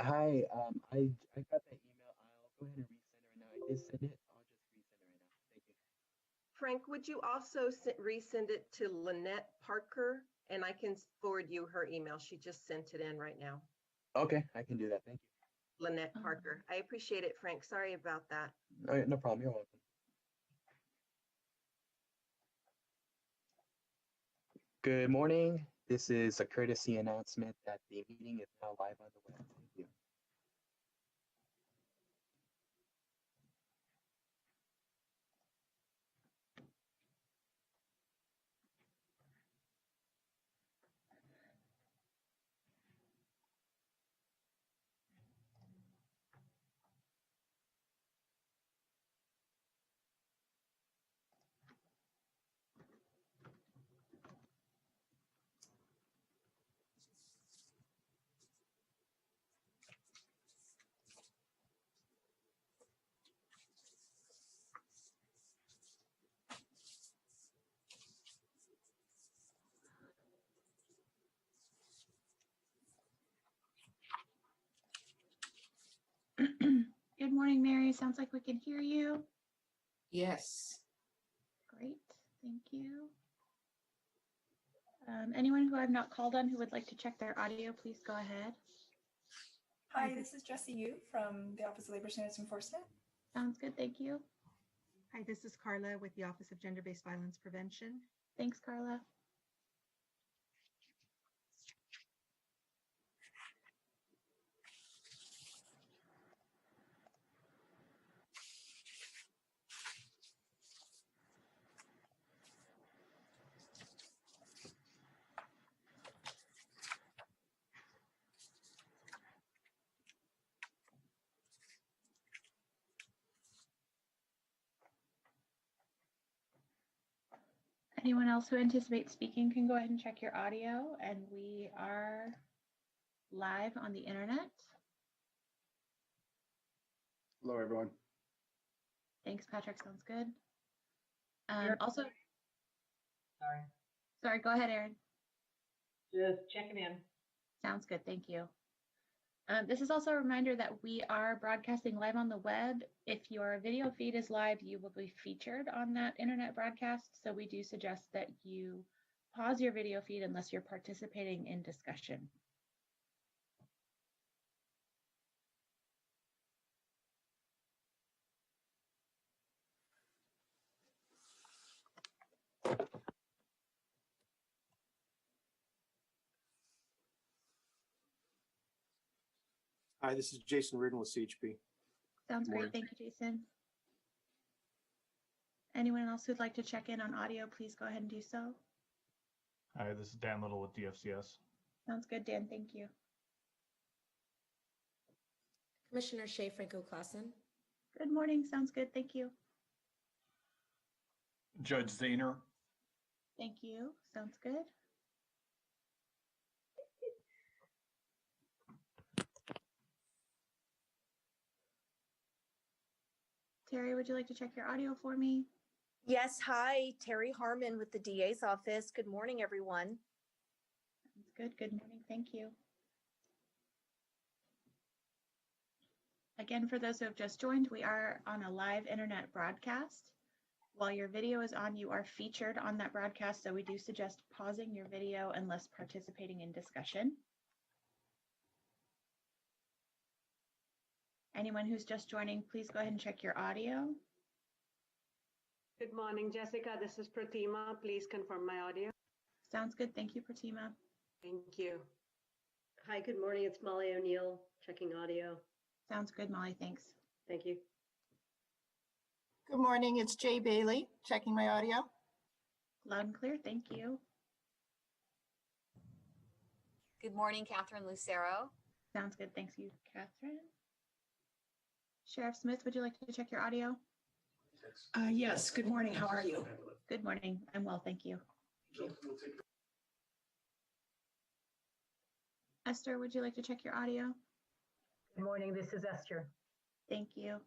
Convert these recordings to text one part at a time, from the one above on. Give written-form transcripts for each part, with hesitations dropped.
Hi, I got that email. I'll go ahead and resend it right now. I did send it. I'll just resend it right now. Thank you. Frank, would you also resend it to Lynette Parker? And I can forward you her email. She just sent it in right now. Okay, I can do that. Thank you. Lynette Parker. I appreciate it, Frank. Sorry about that. No problem. You're welcome. Good morning. This is a courtesy announcement that the meeting is now live on the web. Thank you. Good morning, Mary. Sounds like we can hear you. Yes. Great, thank you. Anyone who I've not called on who would like to check their audio, please go ahead. Hi, this is Jessie Yu from the Office of Labor Standards Enforcement. Sounds good, thank you. Hi, this is Carla with the Office of Gender-Based Violence Prevention. Thanks, Carla. Anyone else who anticipates speaking can go ahead and check your audio, and we are live on the internet. Hello, everyone. Thanks, Patrick. Sounds good. Sorry, Sorry, go ahead, Aaron. just checking in. Sounds good, thank you. This is also a reminder that we are broadcasting live on the web. If your video feed is live, you will be featured on that internet broadcast. So we do suggest that you pause your video feed unless you're participating in discussion. Hi, this is Jason Reardon with CHP. Sounds Good morning. great, thank you, Jason. Anyone else who'd like to check in on audio, please go ahead and do so. Hi, this is Dan Little with DFCS. Sounds good, Dan, thank you. Commissioner Shea Franco-Claassen. Good morning, sounds good, thank you. Judge Zahner. Thank you, sounds good. Terry, would you like to check your audio for me? Yes, hi, Terry Harmon with the DA's office. Good morning, everyone. Sounds good, good morning, thank you. Again, for those who have just joined, we are on a live internet broadcast. While your video is on, you are featured on that broadcast, so we do suggest pausing your video unless participating in discussion. Anyone who's just joining, please go ahead and check your audio. Good morning, Jessica. This is Pratima. Please confirm my audio. Sounds good. Thank you, Pratima. Thank you. Hi, good morning. It's Molly O'Neill, checking audio. Sounds good, Molly. Thanks. Thank you. Good morning, it's Jay Bailey, checking my audio. Loud and clear. Thank you. Good morning, Catherine Lucero. Sounds good. Thanks you, Catherine. Sheriff Smith, would you like to check your audio? Yes, good morning. How are you? Good morning. I'm well, thank you. Esther, would you like to check your audio? Good morning. This is Esther. Thank you.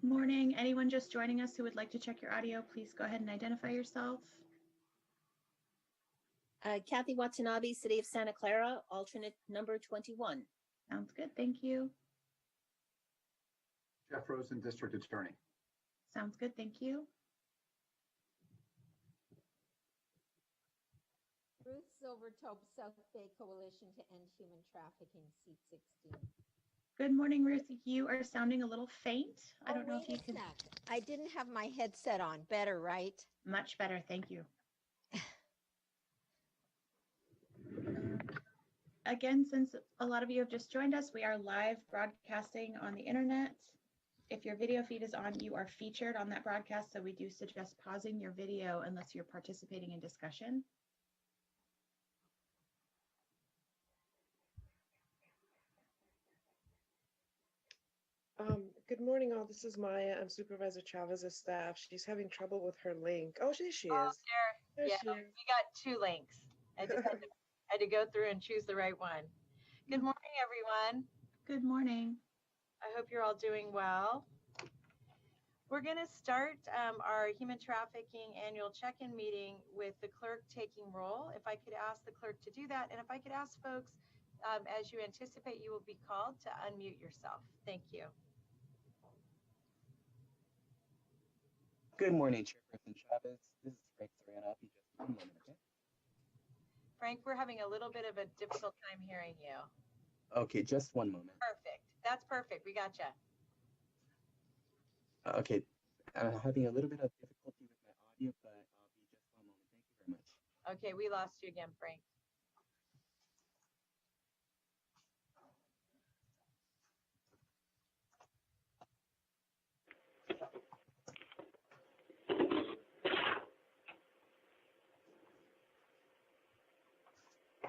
Morning. Anyone just joining us who would like to check your audio, please go ahead and identify yourself. Kathy Watanabe, City of Santa Clara, alternate number 21. Sounds good. Thank you. Jeff Rosen, District Attorney. Sounds good. Thank you. Ruth Silvertope, South Bay Coalition to End Human Trafficking, seat 16. Good morning, Ruth. You are sounding a little faint. I don't know if you can. I didn't have my headset on. Better, right? Much better. Thank you. Again, since a lot of you have just joined us, we are live broadcasting on the internet. If your video feed is on, you are featured on that broadcast, so we do suggest pausing your video unless you're participating in discussion. Good morning, all. This is Maya. I'm Supervisor Chavez's staff. She's having trouble with her link. Oh, there she is. Oh, there There yeah, she is. we got two links. I just had to go through and choose the right one. Good morning, everyone. Good morning. I hope you're all doing well. We're going to start our human trafficking annual check-in meeting with the clerk taking roll. If I could ask the clerk to do that, and if I could ask folks, as you anticipate you will be called, to unmute yourself. Thank you. Good morning, Chairperson Chavez. This is Frank Serrano. I'll be just 1 moment, okay? Frank, we're having a little bit of a difficult time hearing you. Okay, just 1 moment. Perfect. That's perfect. We gotcha. Okay, I'm having a little bit of difficulty with my audio, but I'll be just 1 moment. Thank you very much. Okay, we lost you again, Frank.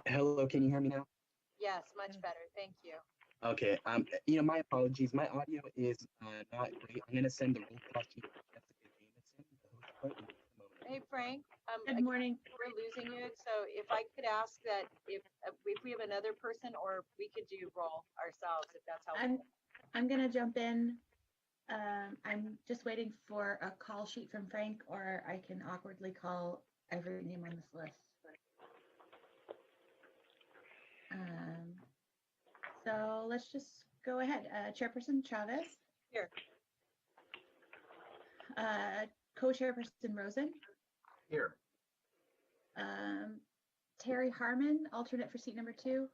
Hello, can you hear me now? Yes, much better. Thank you. Okay, my apologies. My audio is not great. I'm gonna send the roll call sheet to Jessica Jameson, the host clerk, in just a moment. Hey, Frank. Good morning. We're losing you, so if I could ask that if we have another person, or we could do roll ourselves, if that's helpful. I'm gonna jump in. I'm just waiting for a call sheet from Frank, or I can awkwardly call every name on this list. So let's just go ahead. Chairperson Chavez. Here. Co-chairperson Rosen. Here. Terry Harmon, alternate for seat number 2.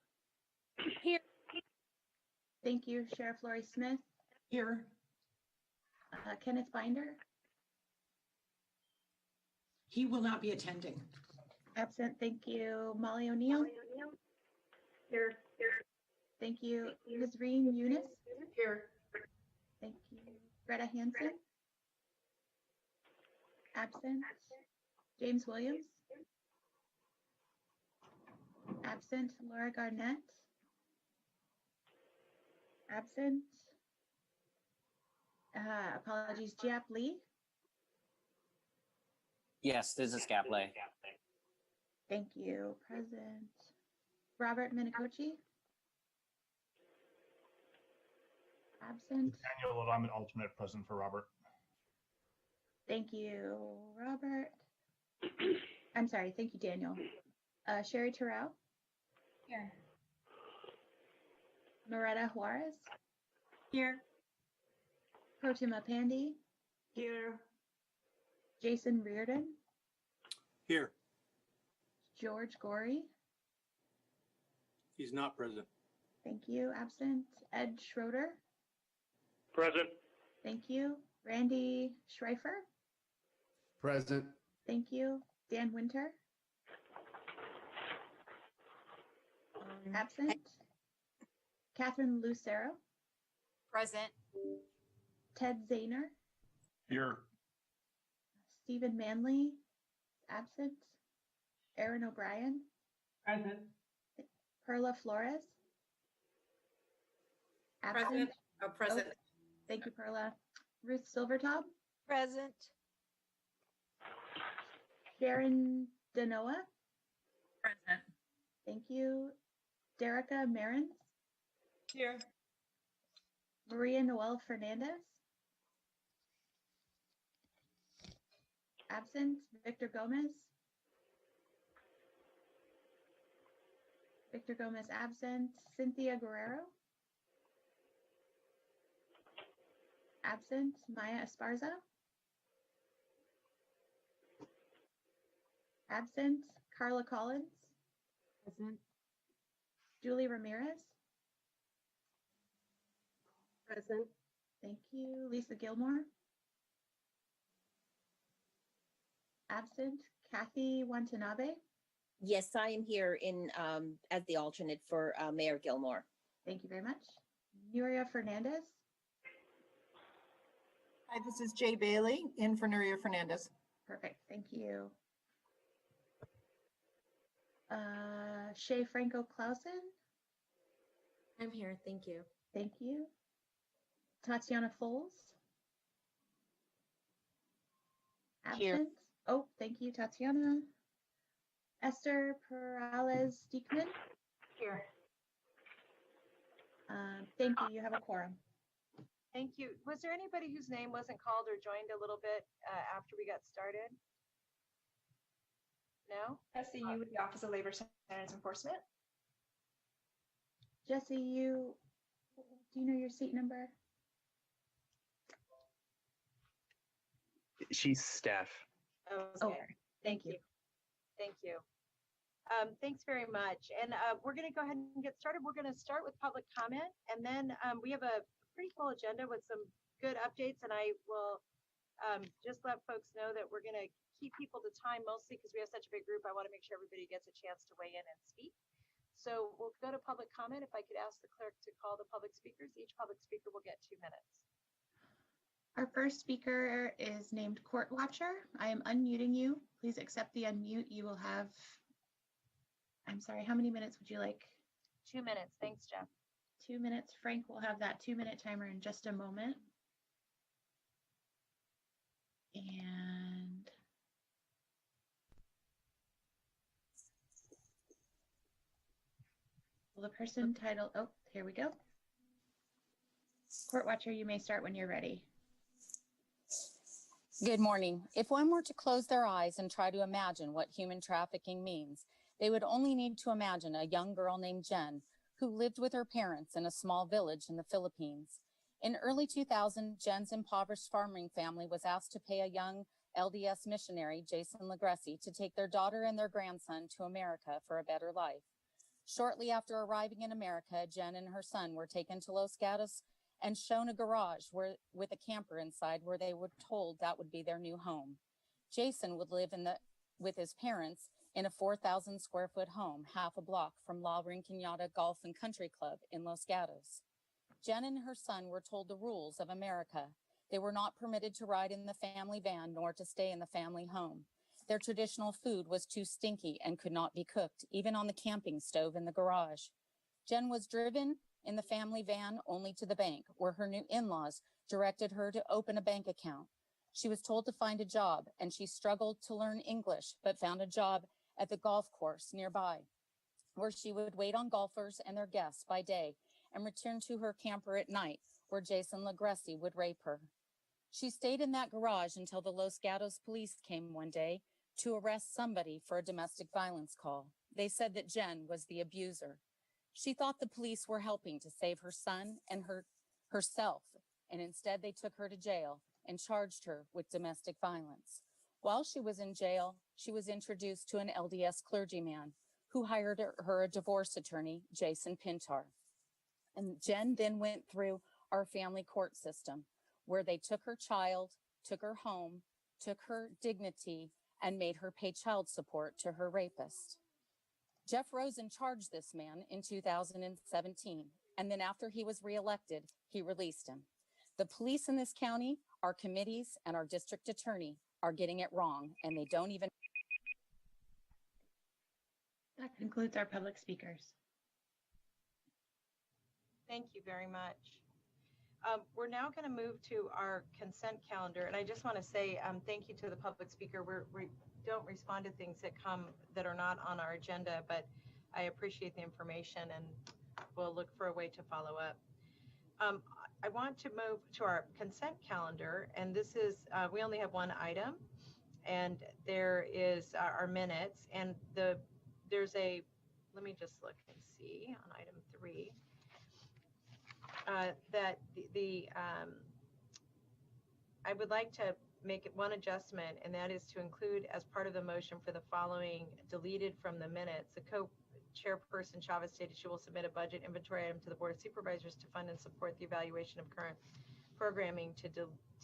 Here. Thank you. Sheriff Lori Smith. Here. Kenneth Binder. He will not be attending. Absent. Thank you. Molly O'Neill. Here. Thank you. Nazreen Yunus. Here. Thank you. Greta Hansen. Absent. James Williams. Absent. Laura Garnett. Absent. Apologies. Jiap Lee. Yes, this is Gapley. Thank you. Present. Robert Minicochi. Absent. Daniel, I'm an alternate present for Robert. Thank you, Robert. I'm sorry. Thank you, Daniel. Sherry Terrell. Here. Loretta Juarez. Here. Protima Pandy. Here. Jason Reardon. Here. George Gorey. He's not present. Thank you. Absent. Ed Schroeder. Present. Thank you. Randy Schreifer. Present. Thank you. Dan Winter. Absent. Catherine Lucero. Present. Ted Zahner. Here. Stephen Manley. Absent. Aaron O'Brien. Present. Perla Flores. Absent. Present. Oh, present. Oh, thank you, Perla. Ruth Silvertop. Present. Sharon Danoa. Present. Thank you. Derica Marins. Here. Maria Noel Fernandez. Absent. Victor Gomez. Victor Gomez absent. Cynthia Guerrero. Absent. Maya Esparza. Absent. Carla Collins. Present. Julie Ramirez. Present. Thank you. Lisa Gilmore. Absent. Kathy Watanabe. Yes, I am here as the alternate for Mayor Gilmore. Thank you very much. Nuria Fernandez. Hi, this is Jay Bailey in for Nuria Fernandez. Perfect. Thank you. Shay Franco Clausen. I'm here. Thank you. Thank you. Tatiana Foles. Absent. Here. Oh, thank you, Tatiana. Esther Perales Diekman. Here. Thank you. You have a quorum. Thank you. Was there anybody whose name wasn't called or joined a little bit after we got started? No? SCU with the Office of Labor Standards Enforcement. Jesse, do you know your seat number? She's staff. Okay. Thank you. Thank you. Thanks very much. And we're going to go ahead and get started. We're going to start with public comment, and then we have a pretty full agenda with some good updates, and I will just let folks know that we're going to keep people to time, mostly because we have such a big group. I want to make sure everybody gets a chance to weigh in and speak. So we'll go to public comment. If I could ask the clerk to call the public speakers. Each public speaker will get 2 minutes. Our first speaker is named Court Watcher. I am unmuting you. Please accept the unmute. You will have, I'm sorry, how many minutes would you like? 2 minutes. Thanks, Jeff. 2 minutes. Frank will have that 2-minute timer in just a moment. And will the person title, oh, here we go. Court Watcher, you may start when you're ready. Good morning. If one were to close their eyes and try to imagine what human trafficking means, they would only need to imagine a young girl named Jen who lived with her parents in a small village in the Philippines. In early 2000, Jen's impoverished farming family was asked to pay a young LDS missionary, Jason Legressi, to take their daughter and their grandson to America for a better life. Shortly after arriving in America, Jen and her son were taken to Los Gatos and shown a garage with a camper inside where they were told that would be their new home. Jason would live with his parents in a 4,000 square foot home, half a block from La Rinconada Golf and Country Club in Los Gatos. Jen and her son were told the rules of America. They were not permitted to ride in the family van nor to stay in the family home. Their traditional food was too stinky and could not be cooked, even on the camping stove in the garage. Jen was driven in the family van only to the bank, where her new in-laws directed her to open a bank account. She was told to find a job, and she struggled to learn English, but found a job at the golf course nearby, where she would wait on golfers and their guests by day and return to her camper at night, where Jason Legressi would rape her. She stayed in that garage until the Los Gatos police came one day to arrest somebody for a domestic violence call. They said that Jen was the abuser. She thought the police were helping to save her son and herself, and instead they took her to jail and charged her with domestic violence. While she was in jail, she was introduced to an LDS clergyman who hired her a divorce attorney, Jason Pintar. And Jen then went through our family court system, where they took her child, took her home, took her dignity, and made her pay child support to her rapist. Jeff Rosen charged this man in 2017, and then after he was reelected, he released him. The police in this county, our committees, and our district attorney are getting it wrong, and they don't even. That concludes our public speakers. Thank you very much. We're now going to move to our consent calendar, and I just want to say thank you to the public speaker. We don't respond to things that are not on our agenda, but I appreciate the information, and we'll look for a way to follow up. I want to move to our consent calendar, and this is we only have one item, And there is our minutes, and there's a, let me just look and see on item 3, that I would like to make it one adjustment, and that is to include as part of the motion for the following deleted from the minutes. The co-chairperson Chavez stated she will submit a budget inventory item to the Board of Supervisors to fund and support the evaluation of current programming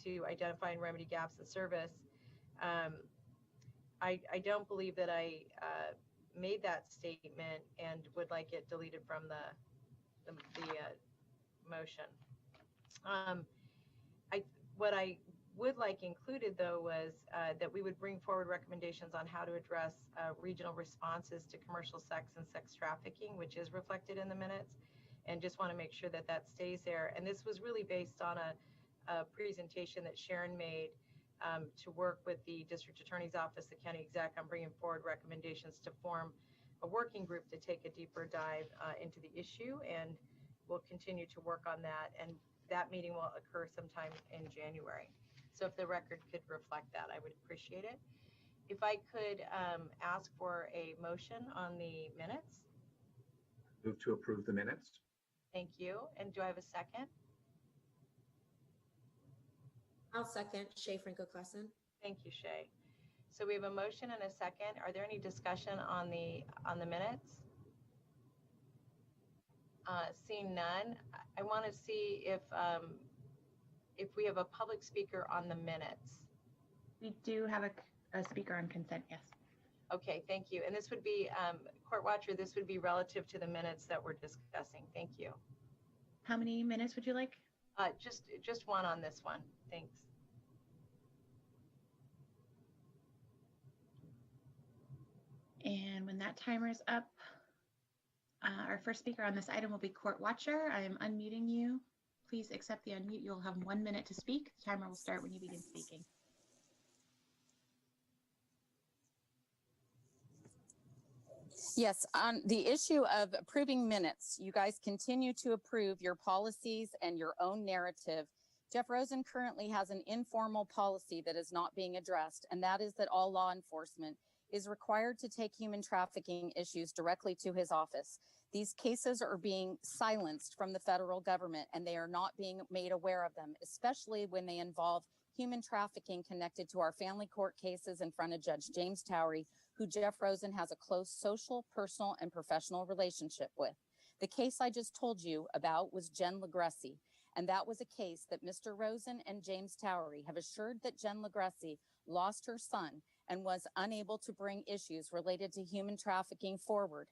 to identify and remedy gaps in service. I don't believe that I made that statement and would like it deleted from the motion. What I would like included, though, was that we would bring forward recommendations on how to address regional responses to commercial sex and sex trafficking, which is reflected in the minutes, and just want to make sure that that stays there. And this was really based on a presentation that Sharon made to work with the district attorney's office, the county exec, on bringing forward recommendations to form a working group to take a deeper dive into the issue, and we'll continue to work on that. And that meeting will occur sometime in January. So if the record could reflect that, I would appreciate it. If I could ask for a motion on the minutes. Move to approve the minutes. Thank you. And do I have a second? I'll second. Shay Franco-Klassen. Thank you, Shay. So we have a motion and a second. Are there any discussion on the minutes? Seeing none, I want to see if we have a public speaker on the minutes. We do have a speaker on consent, yes. Okay, thank you. And this would be, Court Watcher, this would be relative to the minutes that we're discussing. Thank you. How many minutes would you like? Just one on this one. Thanks. And when that timer is up, our first speaker on this item will be Court Watcher. I am unmuting you. Please accept the unmute. You'll have 1 minute to speak. The timer will start when you begin speaking. Yes, on the issue of approving minutes, you guys continue to approve your policies and your own narrative. Jeff Rosen currently has an informal policy that is not being addressed, and that is that all law enforcement is required to take human trafficking issues directly to his office. These cases are being silenced from the federal government, and they are not being made aware of them, especially when they involve human trafficking connected to our family court cases in front of Judge James Towery, who Jeff Rosen has a close social, personal, and professional relationship with. The case I just told you about was Jen Legressi, and that was a case that Mr. Rosen and James Towery have assured that Jen Legressi lost her son and was unable to bring issues related to human trafficking forward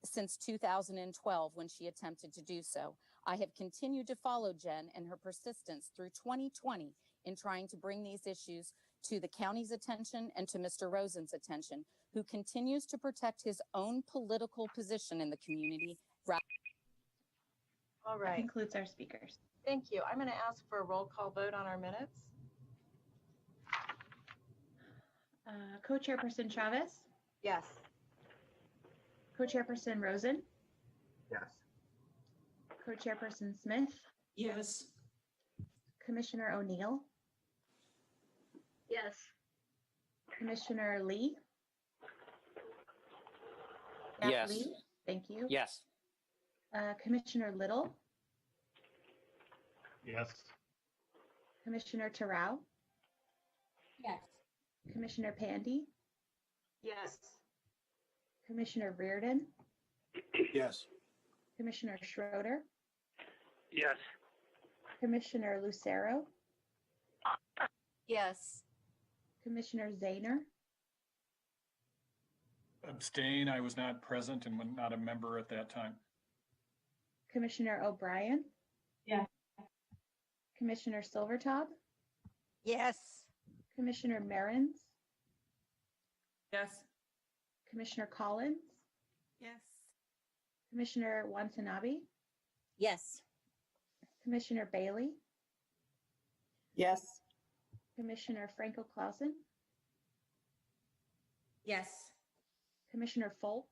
since 2012 when she attempted to do so. I have continued to follow Jen and her persistence through 2020 in trying to bring these issues to the county's attention and to Mr. Rosen's attention, who continues to protect his own political position in the community. All right. That concludes our speakers. Thank you. I'm going to ask for a roll call vote on our minutes. Co-chairperson Chavez? Yes. Co-chairperson Rosen? Yes. Co-chairperson Smith? Yes. Commissioner O'Neill? Yes. Commissioner Lee? Yes. Lee? Thank you. Yes. Commissioner Little? Yes. Commissioner Terrell? Yes. Commissioner Pandy? Yes. Commissioner Reardon? Yes. Commissioner Schroeder? Yes. Commissioner Lucero? Yes. Commissioner Zahner? Abstain. I was not present and not a member at that time. Commissioner O'Brien? Yes. Commissioner Silvertop? Yes. Commissioner Marins? Yes. Commissioner Collins? Yes. Commissioner Watanabe? Yes. Commissioner Bailey? Yes. Commissioner Franco-Klausen? Yes. Commissioner Foltz?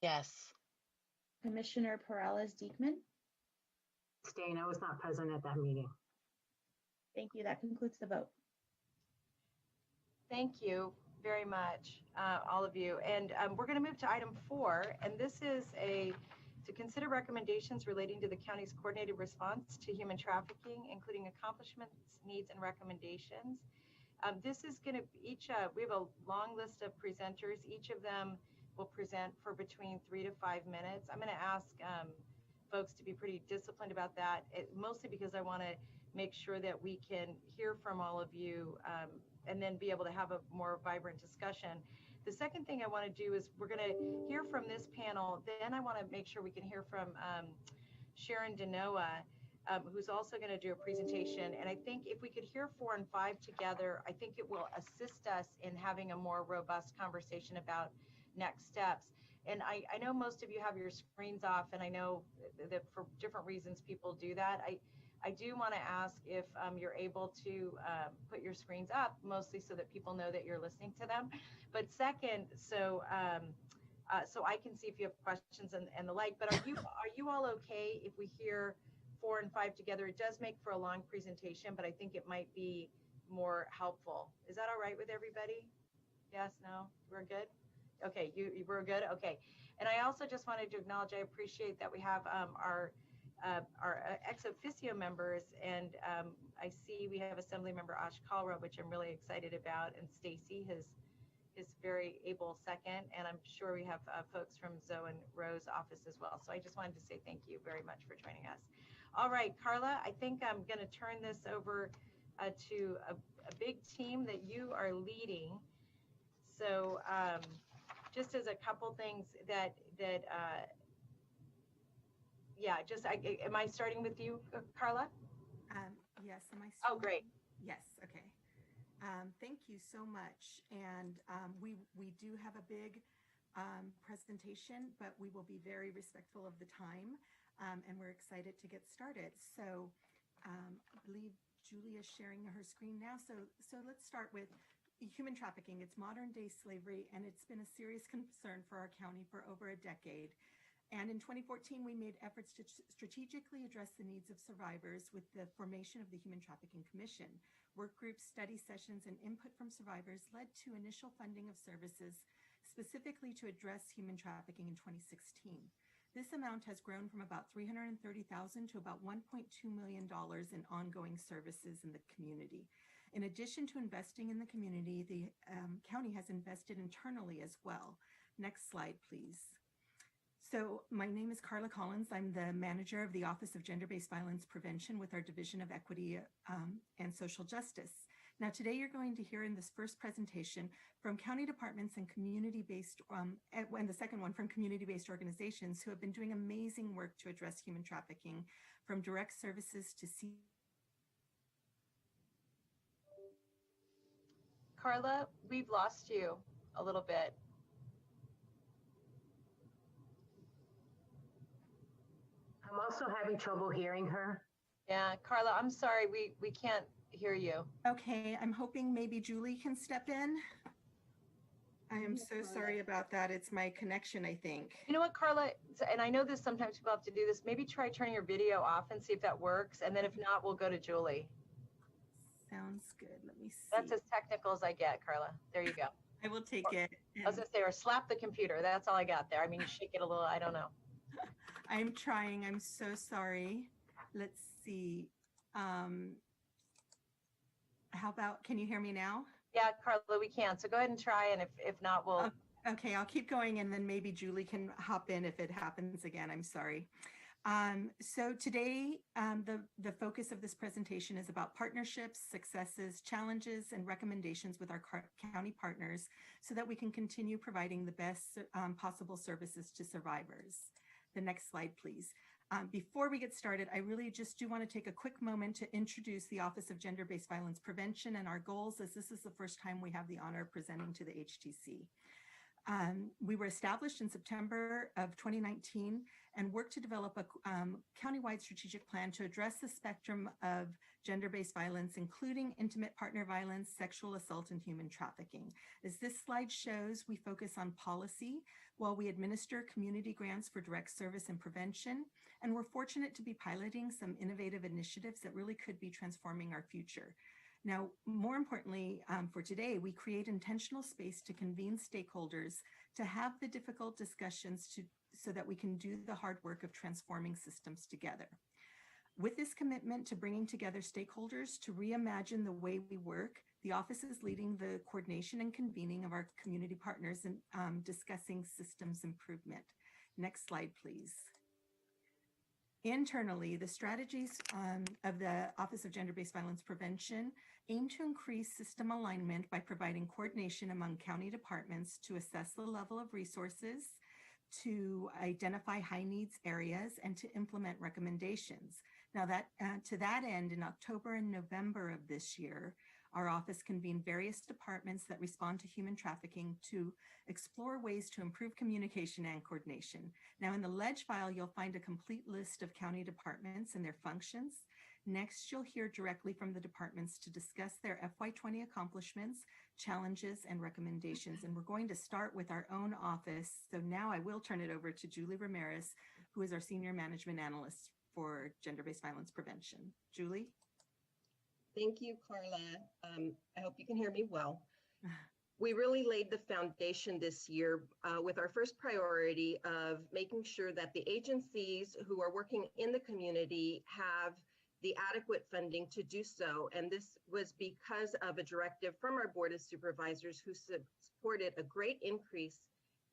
Yes. Commissioner Perales-Diekman? Abstain. I was not present at that meeting. Thank you. That concludes the vote. Thank you very much, all of you. And we're going to move to item 4, and this is to consider recommendations relating to the county's coordinated response to human trafficking, including accomplishments, needs, and recommendations. This is going to we have a long list of presenters. Each of them will present for between 3 to 5 minutes. I'm going to ask folks to be pretty disciplined about that, mostly because I want to make sure that we can hear from all of you and then be able to have a more vibrant discussion. The second thing I want to do is we're going to hear from this panel. Then I want to make sure we can hear from Sharon Denoa, who's also going to do a presentation. And I think if we could hear 4 and 5 together, I think it will assist us in having a more robust conversation about next steps. And I know most of you have your screens off, and I know that for different reasons people do that. I do want to ask if you're able to put your screens up, mostly so that people know that you're listening to them. But second, so I can see if you have questions and the like. But are you all okay if we hear 4 and 5 together? It does make for a long presentation, but I think it might be more helpful. Is that all right with everybody? Yes, no, we're good? Okay, you were good? Okay. And I also just wanted to acknowledge, I appreciate that we have our ex officio members, and I see we have Assembly Member Ash Kalra, which I'm really excited about, and Stacy, his very able second, and I'm sure we have folks from Zoe and Rose's office as well. So I just wanted to say thank you very much for joining us. All right, Carla, I think I'm going to turn this over to a big team that you are leading. So just as a couple things that yeah, am I starting with you, Carla? Yes, am I starting? Oh, great. Yes, okay. Thank you so much. And we do have a big presentation, but we will be very respectful of the time, and we're excited to get started. So I believe Julia is sharing her screen now. So let's start with human trafficking. It's modern day slavery, and it's been a serious concern for our county for over a decade. And in 2014, we made efforts to strategically address the needs of survivors with the formation of the Human Trafficking Commission. Work groups, study sessions, and input from survivors led to initial funding of services specifically to address human trafficking in 2016. This amount has grown from about $330,000 to about $1.2 million in ongoing services in the community. In addition to investing in the community, the county has invested internally as well. Next slide, please. So my name is Carla Collins. I'm the manager of the Office of Gender-Based Violence Prevention with our Division of Equity and Social Justice. Now today you're going to hear in this first presentation from county departments and community-based, and the second one from community-based organizations who have been doing amazing work to address human trafficking, from direct services to Carla, we've lost you a little bit. I'm also having trouble hearing her. Yeah, Carla, I'm sorry, we can't hear you. Okay, I'm hoping maybe Julie can step in. I am so sorry about that. It's my connection, I think. You know what, Carla, and I know this sometimes people have to do this, maybe try turning your video off and see if that works, and then if not, we'll go to Julie. Sounds good. Let me see. That's as technical as I get, Carla. There you go. I will take it. I was going to say, or slap the computer. That's all I got there. I mean, shake it a little. I don't know. I'm trying. I'm so sorry. Let's see. How about, can you hear me now? Yeah, Carla, we can. So go ahead and try, and if not, we'll... Okay, I'll keep going, and then maybe Julie can hop in if it happens again. I'm sorry. So today, the focus of this presentation is about partnerships, successes, challenges, and recommendations with our county partners so that we can continue providing the best possible services to survivors. The next slide, please. Before we get started, I really just do want to take a quick moment to introduce the Office of Gender-Based Violence Prevention and our goals, as this is the first time we have the honor of presenting to the HTC. We were established in September of 2019 and worked to develop a countywide strategic plan to address the spectrum of gender-based violence, including intimate partner violence, sexual assault, and human trafficking. As this slide shows, we focus on policy while we administer community grants for direct service and prevention, and we're fortunate to be piloting some innovative initiatives that really could be transforming our future. Now, more importantly, for today, we create intentional space to convene stakeholders to have the difficult discussions so that we can do the hard work of transforming systems together. With this commitment to bringing together stakeholders to reimagine the way we work, the office is leading the coordination and convening of our community partners and discussing systems improvement. Next slide, please. Internally, the strategies of the Office of Gender-Based Violence Prevention aim to increase system alignment by providing coordination among county departments to assess the level of resources, to identify high needs areas, and to implement recommendations. Now, to that end, in October and November of this year, our office convened various departments that respond to human trafficking to explore ways to improve communication and coordination. Now, in the ledge file, you'll find a complete list of county departments and their functions. Next, you'll hear directly from the departments to discuss their FY20 accomplishments, challenges, and recommendations. And we're going to start with our own office. So now I will turn it over to Julie Ramirez, who is our Senior Management Analyst for Gender-Based Violence Prevention. Julie? Thank you, Carla. I hope you can hear me well. We really laid the foundation this year with our first priority of making sure that the agencies who are working in the community have the adequate funding to do so. And this was because of a directive from our Board of Supervisors who supported a great increase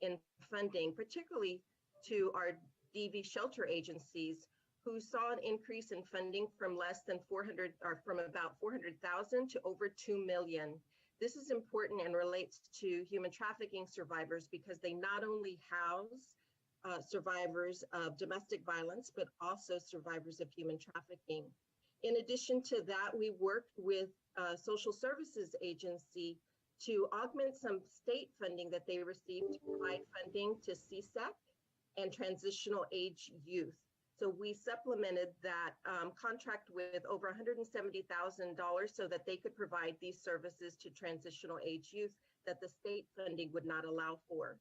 in funding, particularly to our DV shelter agencies, who saw an increase in funding from less than 400 or from about 400,000 to over 2 million. This is important and relates to human trafficking survivors because they not only house survivors of domestic violence, but also survivors of human trafficking. In addition to that, we worked with Social Services Agency to augment some state funding that they received to provide funding to CSEC and transitional age youth. So we supplemented that contract with over $170,000 so that they could provide these services to transitional age youth that the state funding would not allow for.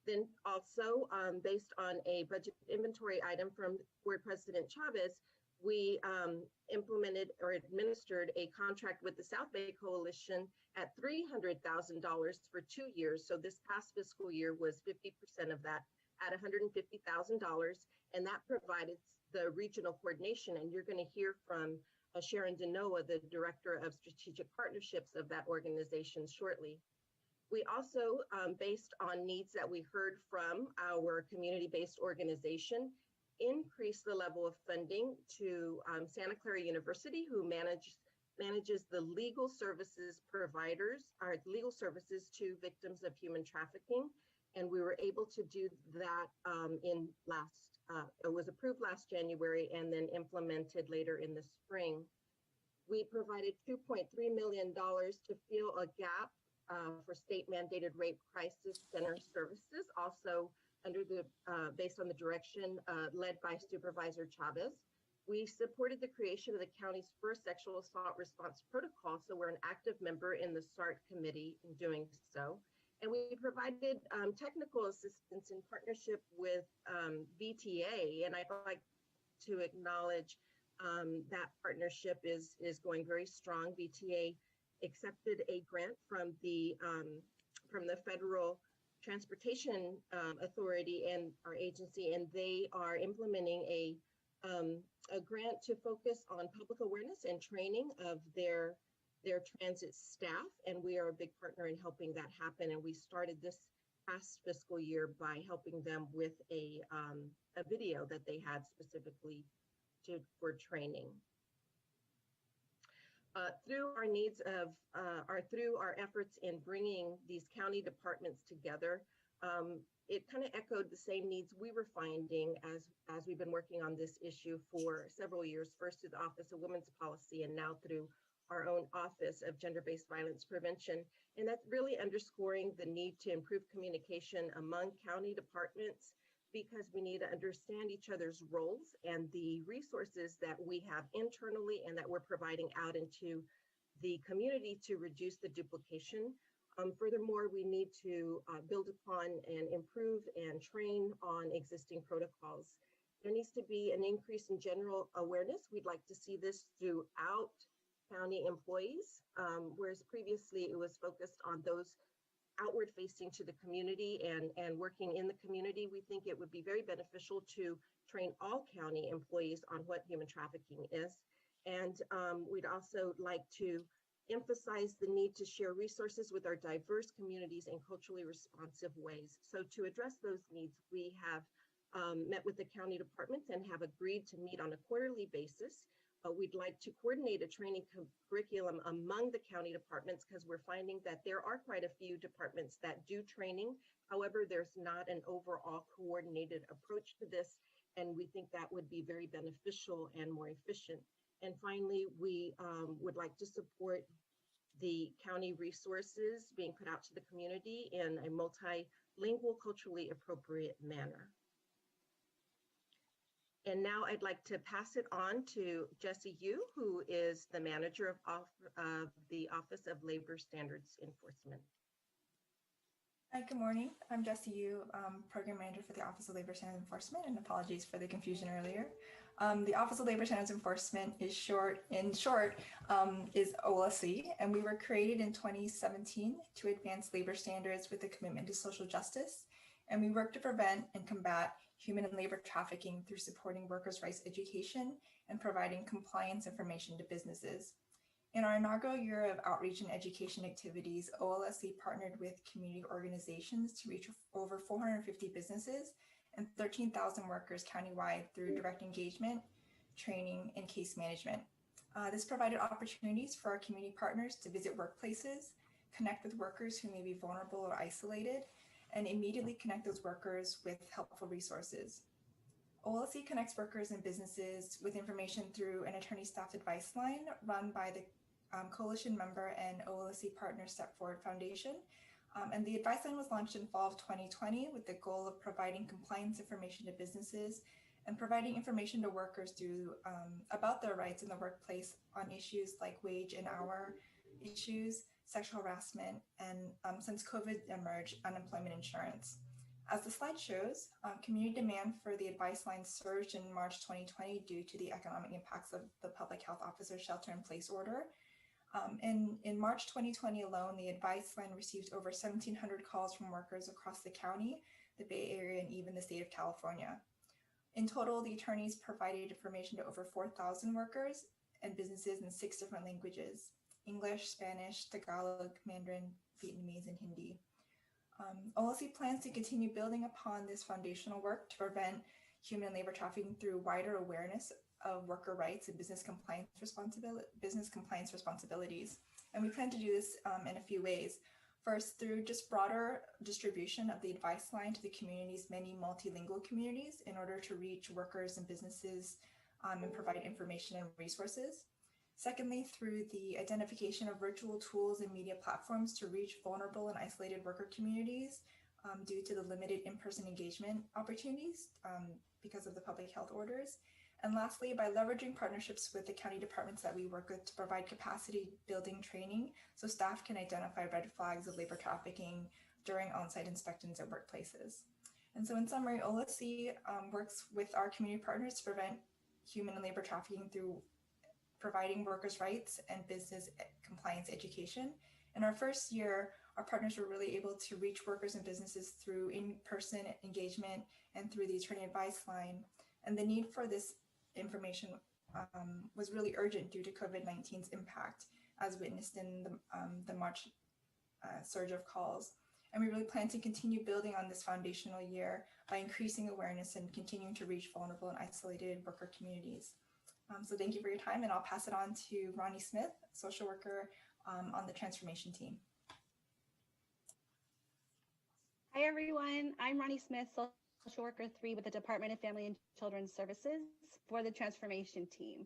Then also, based on a budget inventory item from Board President Chavez, we implemented or administered a contract with the South Bay Coalition at $300,000 for 2 years. So this past fiscal year was 50% of that at $150,000. And that provided the regional coordination. And you're going to hear from Sharon Denoa, the Director of Strategic Partnerships of that organization shortly. We also, based on needs that we heard from our community-based organization, increased the level of funding to Santa Clara University, who manages the legal services providers, or legal services to victims of human trafficking. And we were able to do that it was approved last January and then implemented later in the spring. We provided $2.3 million to fill a gap for state-mandated rape crisis center services, also based on the direction led by Supervisor Chavez. We supported the creation of the county's first sexual assault response protocol, so we're an active member in the SART committee in doing so. And we provided technical assistance in partnership with VTA, and I'd like to acknowledge that partnership is going very strong. VTA accepted a grant from the Federal Transportation Authority and our agency, and they are implementing a grant to focus on public awareness and training of their transit staff, and we are a big partner in helping that happen. And we started this past fiscal year by helping them with a video that they had specifically for training. Through our needs of, through our efforts in bringing these county departments together, it kind of echoed the same needs we were finding as we've been working on this issue for several years, first through the Office of Women's Policy and now through our own Office of Gender-Based Violence Prevention. And that's really underscoring the need to improve communication among county departments, because we need to understand each other's roles and the resources that we have internally and that we're providing out into the community to reduce the duplication. Furthermore, we need to build upon and improve and train on existing protocols. There needs to be an increase in general awareness. We'd like to see this throughout county employees, whereas previously it was focused on those outward facing to the community and working in the community. We think it would be very beneficial to train all county employees on what human trafficking is. And we'd also like to emphasize the need to share resources with our diverse communities in culturally responsive ways. So to address those needs, we have met with the county departments and have agreed to meet on a quarterly basis. We'd like to coordinate a training curriculum among the county departments because we're finding that there are quite a few departments that do training. However, there's not an overall coordinated approach to this, and we think that would be very beneficial and more efficient. And finally, we would like to support the county resources being put out to the community in a multilingual, culturally appropriate manner. And now I'd like to pass it on to Jessie Yu, who is the manager of the Office of Labor Standards Enforcement. Hi, good morning. I'm Jessie Yu, Program Manager for the Office of Labor Standards Enforcement, and apologies for the confusion earlier. The Office of Labor Standards Enforcement is is OLSE, and we were created in 2017 to advance labor standards with a commitment to social justice. And we work to prevent and combat human and labor trafficking through supporting workers' rights education and providing compliance information to businesses. In our inaugural year of outreach and education activities, OLSE partnered with community organizations to reach over 450 businesses and 13,000 workers countywide through direct engagement, training, and case management. This provided opportunities for our community partners to visit workplaces, connect with workers who may be vulnerable or isolated, and immediately connect those workers with helpful resources. OLSE connects workers and businesses with information through an attorney staff advice line run by the coalition member and OLSE partner Step Forward Foundation. And the advice line was launched in fall of 2020 with the goal of providing compliance information to businesses and providing information to workers about their rights in the workplace on issues like wage and hour issues, sexual harassment, and since COVID emerged, unemployment insurance. As the slide shows, community demand for the advice line surged in March 2020 due to the economic impacts of the public health officer's shelter-in-place order. In March 2020 alone, the advice line received over 1,700 calls from workers across the county, the Bay Area, and even the state of California. In total, the attorneys provided information to over 4,000 workers and businesses in 6 different languages: English, Spanish, Tagalog, Mandarin, Vietnamese, and Hindi. OLSE plans to continue building upon this foundational work to prevent human and labor trafficking through wider awareness of worker rights and business compliance responsibilities. And we plan to do this in a few ways. First, through just broader distribution of the advice line to the community's many multilingual communities in order to reach workers and businesses and provide information and resources. Secondly, through the identification of virtual tools and media platforms to reach vulnerable and isolated worker communities due to the limited in-person engagement opportunities because of the public health orders. And lastly, by leveraging partnerships with the county departments that we work with to provide capacity building training so staff can identify red flags of labor trafficking during on-site inspections at workplaces. And so in summary, OLSE works with our community partners to prevent human and labor trafficking through providing workers' rights and business compliance education. In our first year, our partners were really able to reach workers and businesses through in-person engagement and through the attorney advice line. And the need for this information was really urgent due to COVID-19's impact, as witnessed in the March surge of calls. And we really plan to continue building on this foundational year by increasing awareness and continuing to reach vulnerable and isolated worker communities. So thank you for your time, and I'll pass it on to Ronnie Smith, social worker on the transformation team. Hi, everyone. I'm Ronnie Smith, social worker 3 with the Department of Family and Children's Services for the transformation team.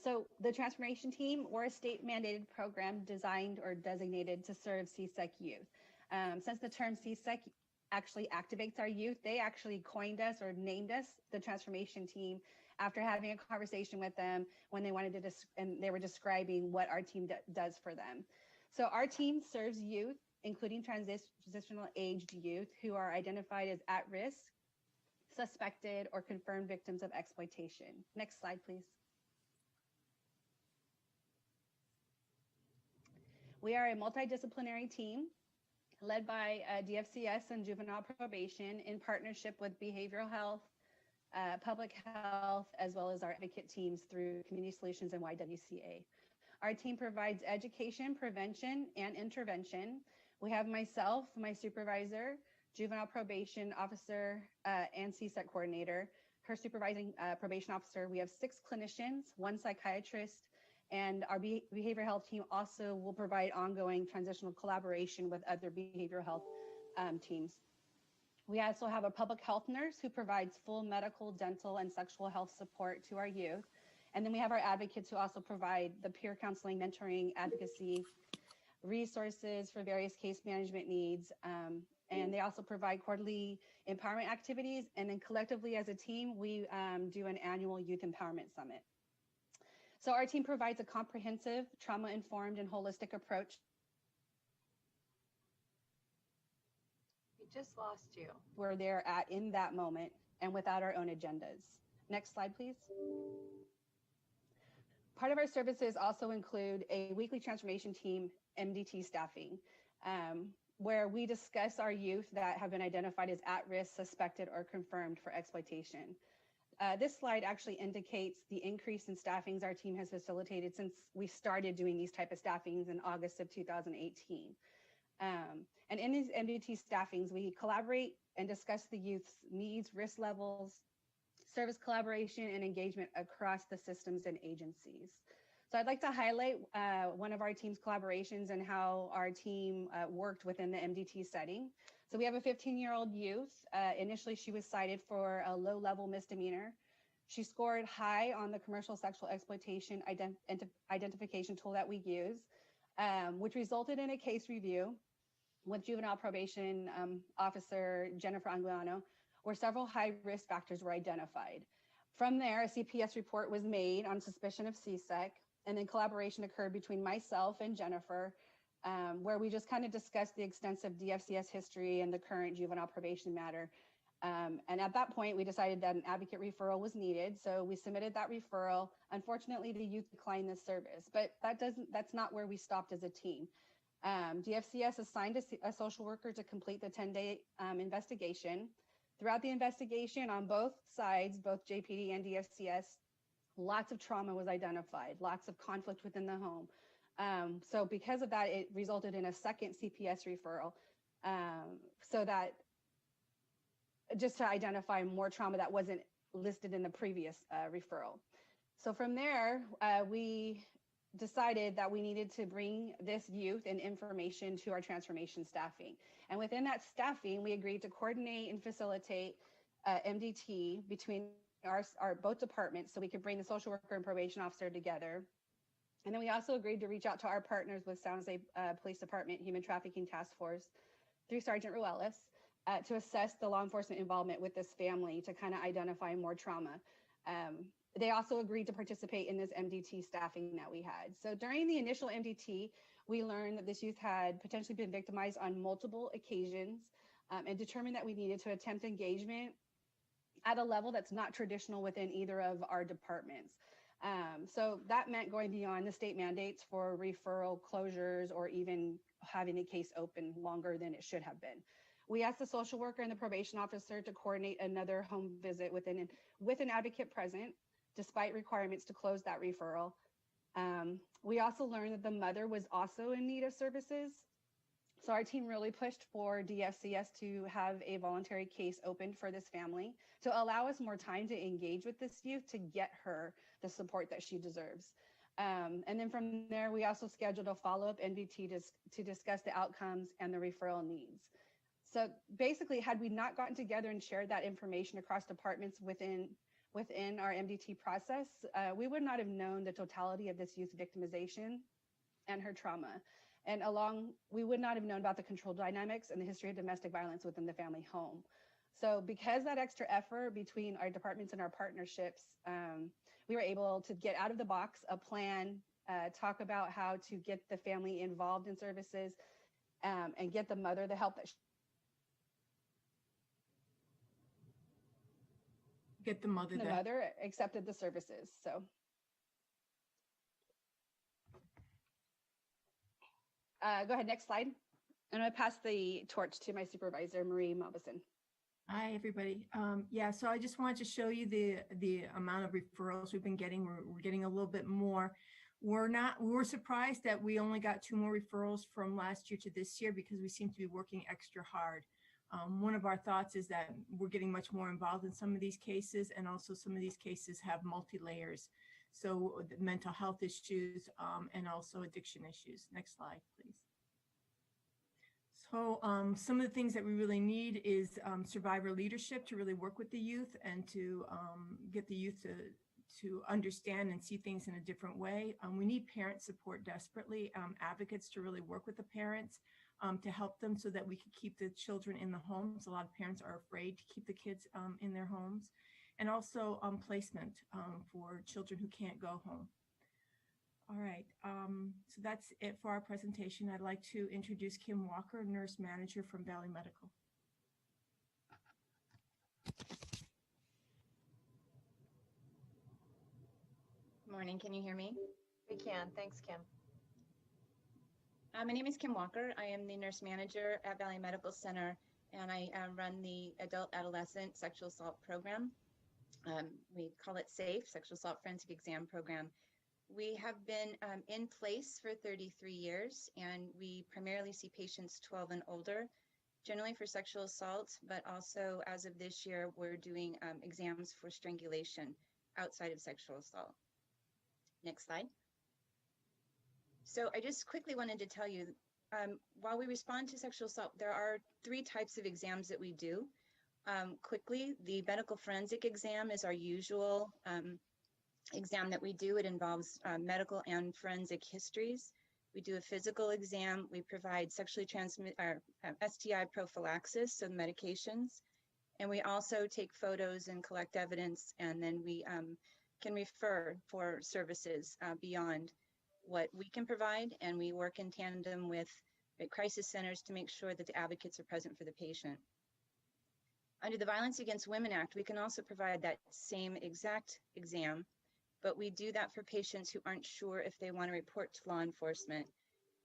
So the transformation team, we're a state mandated program designed or designated to serve CSEC youth. Since the term CSEC actually activates our youth, they actually coined us or named us the transformation team after having a conversation with them when they wanted to, and they were describing what our team does for them. So our team serves youth, including transitional aged youth who are identified as at risk, suspected, or confirmed victims of exploitation. Next slide, please. We are a multidisciplinary team led by DFCS and juvenile probation in partnership with behavioral health, public health, as well as our advocate teams through Community Solutions and YWCA. Our team provides education, prevention, and intervention. We have myself, my supervisor, juvenile probation officer, and CSEC coordinator, her supervising probation officer. We have 6 clinicians, 1 psychiatrist, and our behavioral health team also will provide ongoing transitional collaboration with other behavioral health teams. We also have a public health nurse who provides full medical, dental, and sexual health support to our youth. And then we have our advocates who also provide the peer counseling, mentoring, advocacy, resources for various case management needs. And they also provide quarterly empowerment activities. And then collectively as a team, we do an annual youth empowerment summit. So our team provides a comprehensive, trauma-informed, and holistic approach. We just lost you. Where they're at in that moment and without our own agendas. Next slide, please. Part of our services also include a weekly transformation team, MDT staffing, where we discuss our youth that have been identified as at-risk, suspected, or confirmed for exploitation. This slide actually indicates the increase in staffings our team has facilitated since we started doing these type of staffings in August of 2018. And in these MDT staffings, we collaborate and discuss the youth's needs, risk levels, service collaboration, and engagement across the systems and agencies. So I'd like to highlight one of our team's collaborations and how our team worked within the MDT setting. So we have a 15-year-old youth. Initially, she was cited for a low-level misdemeanor. She scored high on the commercial sexual exploitation identification tool that we use, which resulted in a case review with juvenile probation officer Jennifer Anguiano, where several high-risk factors were identified. From there, a CPS report was made on suspicion of CSEC, and then collaboration occurred between myself and Jennifer, where we just kind of discussed the extensive DFCS history and the current juvenile probation matter. And at that point, we decided that an advocate referral was needed. So we submitted that referral. Unfortunately, the youth declined this service, but that's not where we stopped as a team. DFCS assigned a social worker to complete the 10-day investigation. Throughout the investigation on both sides, both JPD and DFCS, lots of trauma was identified, lots of conflict within the home. So because of that, it resulted in a second CPS referral, so that just to identify more trauma that wasn't listed in the previous referral. So from there, we decided that we needed to bring this youth and information to our transformation staffing. And within that staffing, we agreed to coordinate and facilitate MDT between our both departments so we could bring the social worker and probation officer together. And then we also agreed to reach out to our partners with San Jose Police Department Human Trafficking Task Force through Sergeant Ruelas to assess the law enforcement involvement with this family to kind of identify more trauma. They also agreed to participate in this MDT staffing that we had. So during the initial MDT, we learned that this youth had potentially been victimized on multiple occasions and determined that we needed to attempt engagement at a level that's not traditional within either of our departments. So that meant going beyond the state mandates for referral closures or even having a case open longer than it should have been. We asked the social worker and the probation officer to coordinate another home visit with an advocate present, despite requirements to close that referral. We also learned that the mother was also in need of services. So our team really pushed for DFCS to have a voluntary case opened for this family to allow us more time to engage with this youth to get her the support that she deserves. And then from there, we also scheduled a follow-up NVT to discuss the outcomes and the referral needs. So basically, had we not gotten together and shared that information across departments within our MDT process, we would not have known the totality of this youth's victimization and her trauma. And we would not have known about the control dynamics and the history of domestic violence within the family home. So because that extra effort between our departments and our partnerships, we were able to get out of the box a plan, talk about how to get the family involved in services, and get the mother the help that the mother accepted the services. So Go ahead, next slide. I'm going to pass the torch to my supervisor, Marie Malvison. Hi, everybody. Yeah, so I just wanted to show you the amount of referrals we've been getting. We're getting a little bit more. We were surprised that we only got 2 more referrals from last year to this year because we seem to be working extra hard. One of our thoughts is that we're getting much more involved in some of these cases, and also some of these cases have multi-layers. So the mental health issues and also addiction issues. Next slide, please. So some of the things that we really need is survivor leadership to really work with the youth and to get the youth to understand and see things in a different way. We need parent support desperately, advocates to really work with the parents to help them so that we can keep the children in the homes. A lot of parents are afraid to keep the kids in their homes. And also placement for children who can't go home. All right, so that's it for our presentation. I'd like to introduce Kim Walker, nurse manager from Valley Medical. Good morning, can you hear me? We can, thanks, Kim. My name is Kim Walker. I am the nurse manager at Valley Medical Center, and I run the adult adolescent sexual assault program. We call it SAFE, Sexual Assault Forensic Exam Program. We have been in place for 33 years, and we primarily see patients 12 and older, generally for sexual assault, but also as of this year, we're doing exams for strangulation outside of sexual assault. Next slide. So I just quickly wanted to tell you, while we respond to sexual assault, there are 3 types of exams that we do. Quickly, the medical forensic exam is our usual exam that we do. It involves medical and forensic histories. We do a physical exam. We provide sexually transmitted STI prophylaxis, so medications. And we also take photos and collect evidence, and then we can refer for services beyond what we can provide. And we work in tandem with crisis centers to make sure that the advocates are present for the patient. Under the Violence Against Women Act, we can also provide that same exact exam, but we do that for patients who aren't sure if they want to report to law enforcement,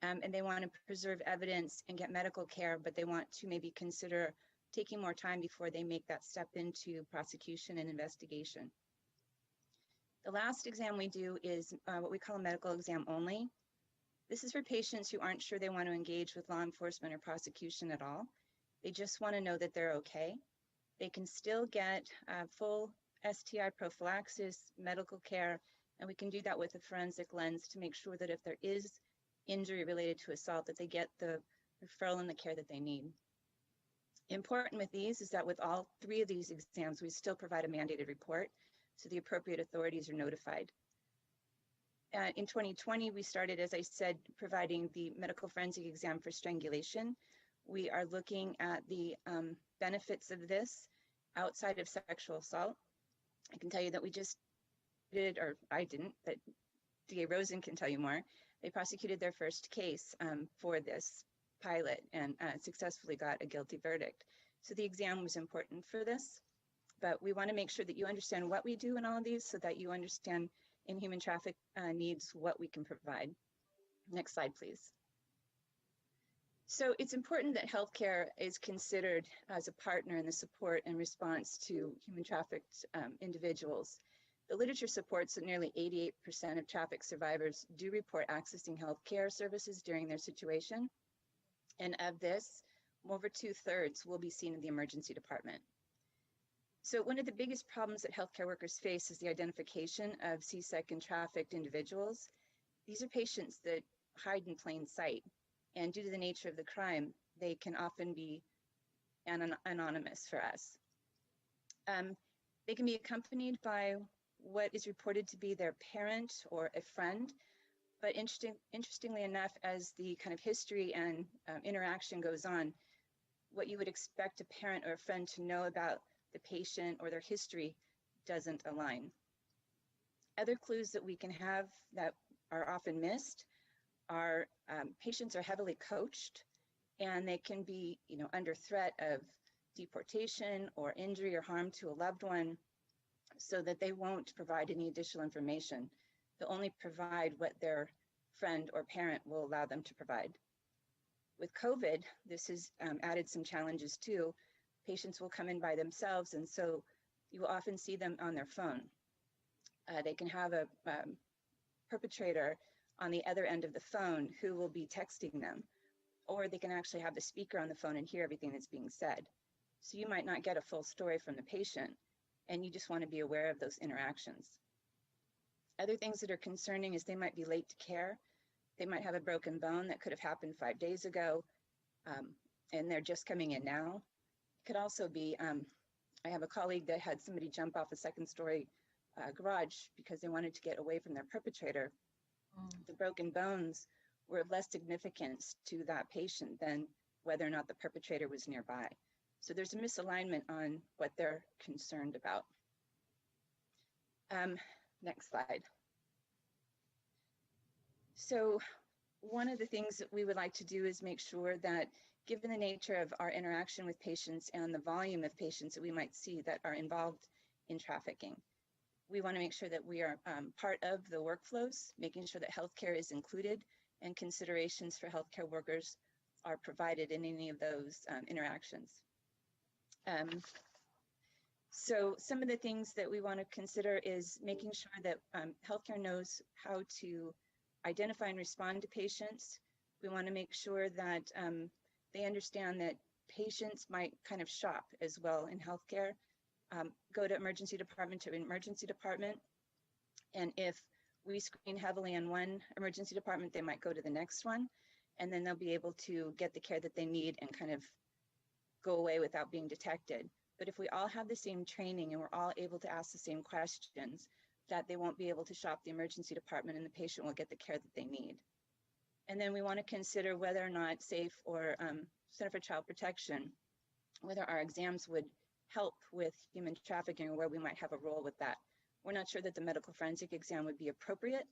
and they want to preserve evidence and get medical care, but they want to maybe consider taking more time before they make that step into prosecution and investigation. The last exam we do is what we call a medical exam only. This is for patients who aren't sure they want to engage with law enforcement or prosecution at all. They just want to know that they're okay. They can still get full STI prophylaxis, medical care, and we can do that with a forensic lens to make sure that if there is injury related to assault, that they get the referral and the care that they need. Important with these is that with all 3 of these exams, we still provide a mandated report, so the appropriate authorities are notified. In 2020, we started, as I said, providing the medical forensic exam for strangulation. We are looking at the benefits of this outside of sexual assault. I can tell you that we just did, or I didn't, but DA Rosen can tell you more. They prosecuted their first case for this pilot and successfully got a guilty verdict. So the exam was important for this, but we want to make sure that you understand what we do in all of these so that you understand in human traffic needs what we can provide. Next slide, please. So it's important that healthcare is considered as a partner in the support and response to human trafficked individuals. The literature supports that nearly 88% of traffic survivors do report accessing healthcare services during their situation. And of this, over 2/3 will be seen in the emergency department. So one of the biggest problems that healthcare workers face is the identification of CSEC and trafficked individuals. These are patients that hide in plain sight. And due to the nature of the crime, they can often be anonymous for us. They can be accompanied by what is reported to be their parent or a friend, but interestingly enough, as the kind of history and interaction goes on, what you would expect a parent or a friend to know about the patient or their history doesn't align. Other clues that we can have that are often missed are patients are heavily coached, and they can be, under threat of deportation or injury or harm to a loved one, so that they won't provide any additional information. They'll only provide what their friend or parent will allow them to provide. With COVID, this has added some challenges too. Patients will come in by themselves, and so you will often see them on their phone. They can have a perpetrator on the other end of the phone who will be texting them, or they can actually have the speaker on the phone and hear everything that's being said. So you might not get a full story from the patient, and you just want to be aware of those interactions. Other things that are concerning is they might be late to care. They might have a broken bone that could have happened 5 days ago, and they're just coming in now. It could also be, I have a colleague that had somebody jump off a second-story garage because they wanted to get away from their perpetrator. The broken bones were of less significance to that patient than whether or not the perpetrator was nearby. So there's a misalignment on what they're concerned about. Next slide. So one of the things that we would like to do is make sure that, given the nature of our interaction with patients and the volume of patients that we might see that are involved in trafficking, we want to make sure that we are part of the workflows, making sure that healthcare is included and considerations for healthcare workers are provided in any of those interactions. So some of the things that we want to consider is making sure that healthcare knows how to identify and respond to patients. We want to make sure that they understand that patients might kind of shop as well in healthcare, go to emergency department to emergency department. And if we screen heavily in one emergency department, they might go to the next one, and then they'll be able to get the care that they need and kind of go away without being detected. But if we all have the same training and we're all able to ask the same questions, that they won't be able to shop the emergency department and the patient will get the care that they need. And then we want to consider whether or not SAFE or Center for Child Protection, whether our exams would help with human trafficking or where we might have a role with that. We're not sure that the medical forensic exam would be appropriate,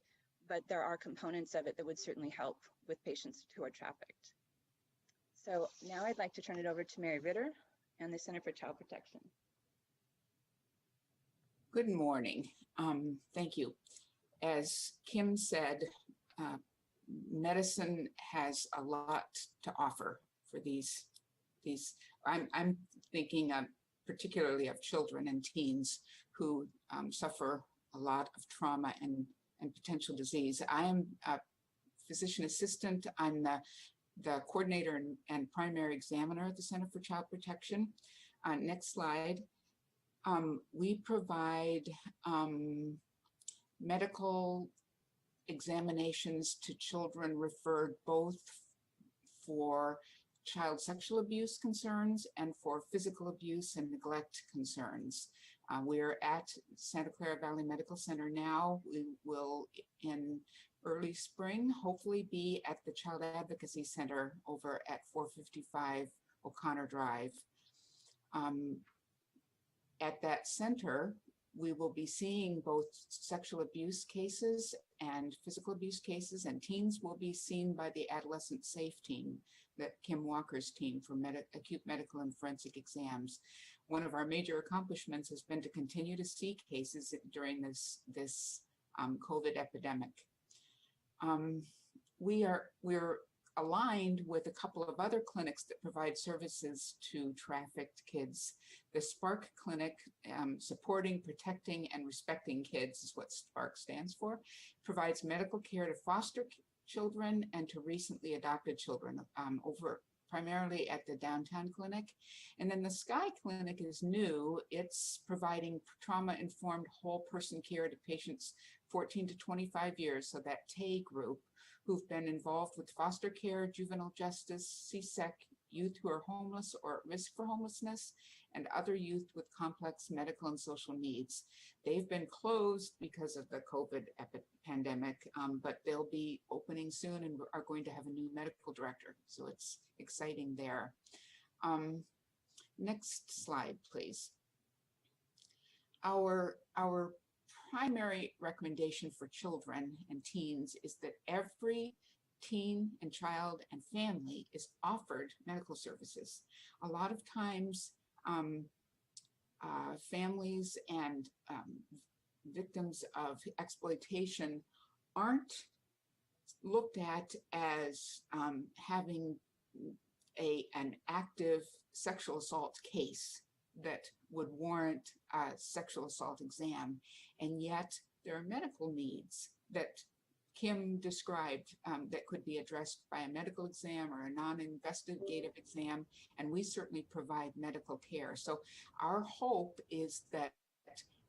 but there are components of it that would certainly help with patients who are trafficked. So now I'd like to turn it over to Mary Ritter and the Center for Child Protection. Good morning. Thank you. As Kim said, medicine has a lot to offer for these. I'm thinking particularly of children and teens who suffer a lot of trauma and potential disease. I am a physician assistant. I'm the coordinator and primary examiner at the Center for Child Protection. Next slide. We provide medical examinations to children referred both for child sexual abuse concerns and for physical abuse and neglect concerns. We're at Santa Clara Valley Medical Center now. We will, in early spring, hopefully be at the Child Advocacy Center over at 455 O'Connor Drive. At that center, we will be seeing both sexual abuse cases and physical abuse cases, and teens will be seen by the Adolescent SAFE team, that Kim Walker's team for acute medical and forensic exams. One of our major accomplishments has been to continue to see cases during this COVID epidemic. We're aligned with a couple of other clinics that provide services to trafficked kids. The SPARK clinic, Supporting, Protecting, and Respecting Kids is what SPARK stands for, provides medical care to foster children and to recently adopted children over primarily at the downtown clinic. And then the Sky Clinic is new. It's providing trauma-informed whole person care to patients 14 to 25 years, so that TAY group, who've been involved with foster care, juvenile justice, CSEC, youth who are homeless or at risk for homelessness, and other youth with complex medical and social needs. They've been closed because of the COVID pandemic, but they'll be opening soon and are going to have a new medical director. So it's exciting there. Next slide, please. Our primary recommendation for children and teens is that every teen and child and family is offered medical services. A lot of times, families and victims of exploitation aren't looked at as having an active sexual assault case that would warrant a sexual assault exam. And yet there are medical needs that Kim described that could be addressed by a medical exam or a non-investigative exam, and we certainly provide medical care. So our hope is that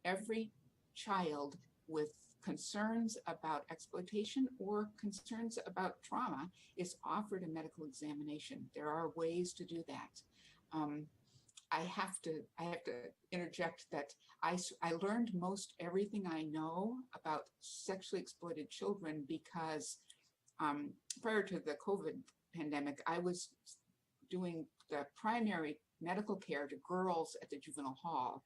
every child with concerns about exploitation or concerns about trauma is offered a medical examination. There are ways to do that. I have to interject that I learned most everything I know about sexually exploited children because prior to the COVID pandemic, I was doing the primary medical care to girls at the juvenile hall.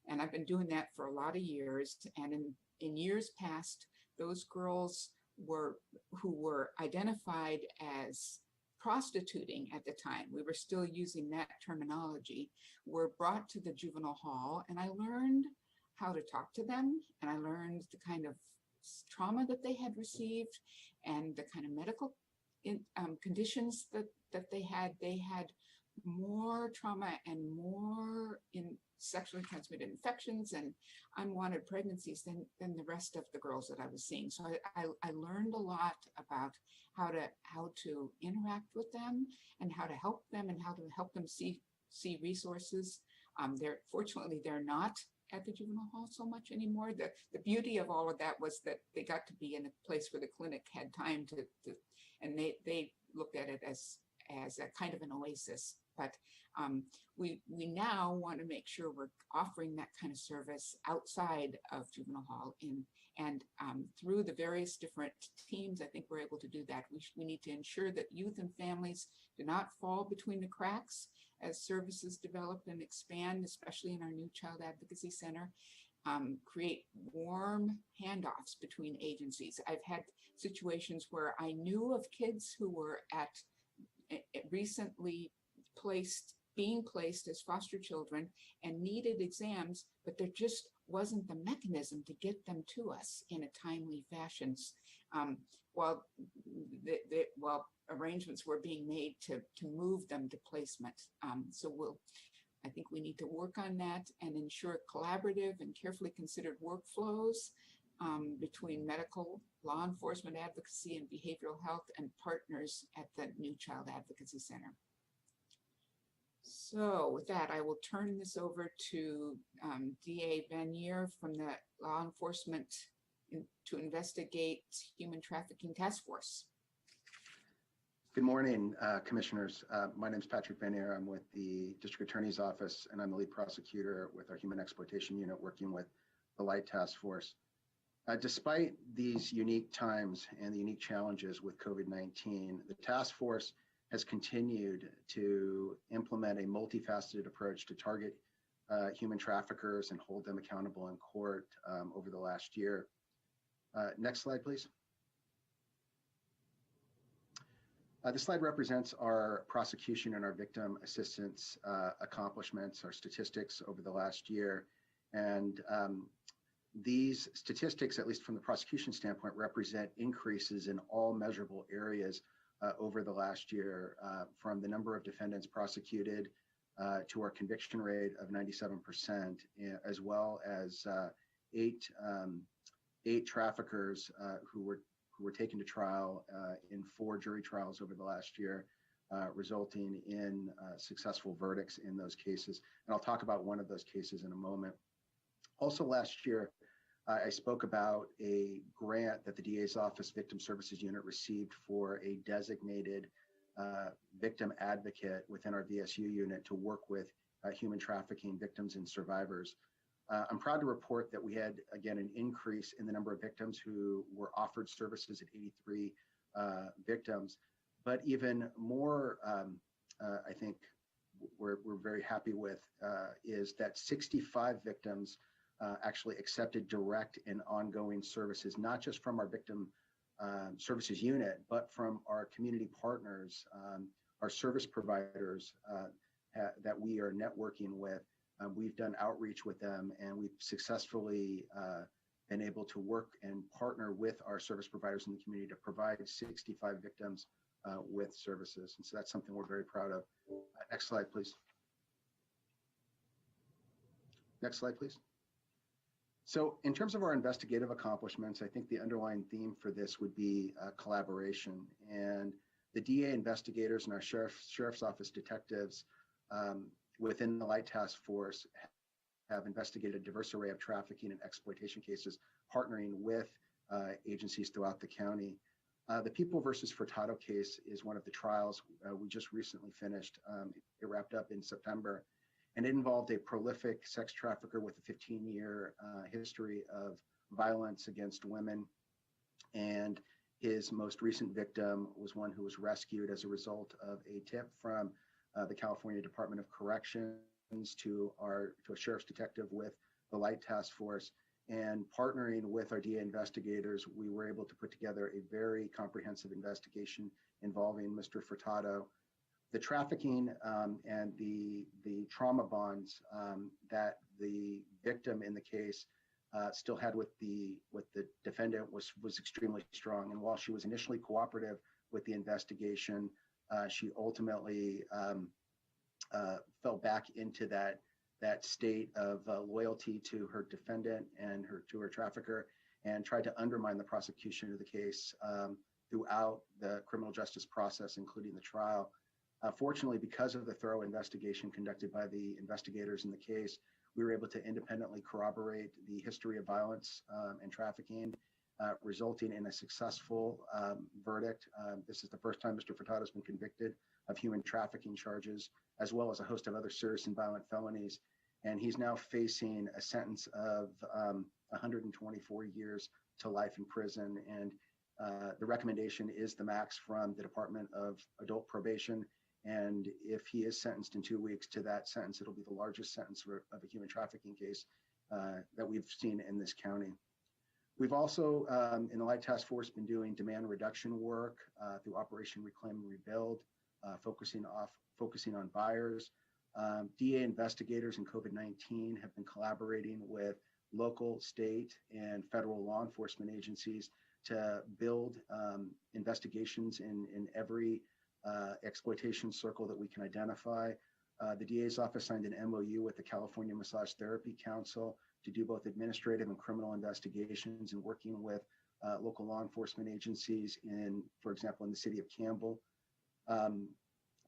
And I've been doing that for a lot of years. And in years past, those girls who were identified as prostituting at the time, we were still using that terminology, were brought to the juvenile hall, and I learned how to talk to them, and I learned the kind of trauma that they had received and the kind of medical conditions that they had. They had more trauma and more in sexually transmitted infections and unwanted pregnancies than the rest of the girls that I was seeing. So I learned a lot about how to interact with them and how to help them and how to help them see resources. Fortunately, they're not at the juvenile hall so much anymore. The beauty of all of that was that they got to be in a place where the clinic had time to and they looked at it as a kind of an oasis. But we now want to make sure we're offering that kind of service outside of juvenile hall and through the various different teams. I think we're able to do that. We need to ensure that youth and families do not fall between the cracks as services develop and expand, especially in our new Child Advocacy Center. Create warm handoffs between agencies. I've had situations where I knew of kids who were recently being placed as foster children and needed exams, but there just wasn't the mechanism to get them to us in a timely fashion. While arrangements were being made to move them to placement. I think we need to work on that and ensure collaborative and carefully considered workflows between medical, law enforcement advocacy, and behavioral health and partners at the new Child Advocacy Center. So with that, I will turn this over to DA Vanier from the Law Enforcement to Investigate Human Trafficking Task Force. Good morning, commissioners. My name is Patrick Vanier. I'm with the District Attorney's Office, and I'm the lead prosecutor with our Human Exploitation Unit working with the Light Task Force. Despite these unique times and the unique challenges with COVID-19, the task force has continued to implement a multifaceted approach to target human traffickers and hold them accountable in court over the last year. Next slide, please. This slide represents our prosecution and our victim assistance accomplishments, our statistics over the last year. And these statistics, at least from the prosecution standpoint, represent increases in all measurable areas over the last year, from the number of defendants prosecuted to our conviction rate of 97%, as well as eight traffickers who were taken to trial in 4 jury trials over the last year, resulting in successful verdicts in those cases. And I'll talk about one of those cases in a moment. Also last year, I spoke about a grant that the DA's Office Victim Services Unit received for a designated victim advocate within our VSU unit to work with human trafficking victims and survivors. I'm proud to report that we had, again, an increase in the number of victims who were offered services at 83 victims. But even more, I think we're very happy with is that 65 victims actually accepted direct and ongoing services, not just from our victim services unit, but from our community partners, our service providers that we are networking with. We've done outreach with them, and we've successfully been able to work and partner with our service providers in the community to provide 65 victims with services. And so that's something we're very proud of. Next slide, please. Next slide, please. So in terms of our investigative accomplishments, I think the underlying theme for this would be collaboration. And the DA investigators and our sheriff's office detectives within the Light Task Force have investigated a diverse array of trafficking and exploitation cases, partnering with agencies throughout the county. The People versus Furtado case is one of the trials we just recently finished. It wrapped up in September, and it involved a prolific sex trafficker with a 15-year history of violence against women. And his most recent victim was one who was rescued as a result of a tip from the California Department of Corrections to a sheriff's detective with the Light Task Force. And partnering with our DA investigators, we were able to put together a very comprehensive investigation involving Mr. Furtado. The trafficking and the trauma bonds that the victim in the case still had with the defendant was extremely strong. And while she was initially cooperative with the investigation, she ultimately fell back into that state of loyalty to her defendant and to her trafficker, and tried to undermine the prosecution of the case throughout the criminal justice process, including the trial. Fortunately, because of the thorough investigation conducted by the investigators in the case, we were able to independently corroborate the history of violence and trafficking, resulting in a successful verdict. This is the first time Mr. Furtado has been convicted of human trafficking charges, as well as a host of other serious and violent felonies. And he's now facing a sentence of 124 years to life in prison. And the recommendation is the max from the Department of Adult Probation. And if he is sentenced in 2 weeks to that sentence, it'll be the largest sentence of a human trafficking case that we've seen in this county. We've also, in the Light Task Force, been doing demand reduction work through Operation Reclaim and Rebuild, focusing on buyers. DA investigators in COVID-19 have been collaborating with local, state, and federal law enforcement agencies to build investigations in every exploitation circle that we can identify. The DA's office signed an MOU with the California Massage Therapy Council to do both administrative and criminal investigations, and working with local law enforcement agencies for example, in the city of Campbell.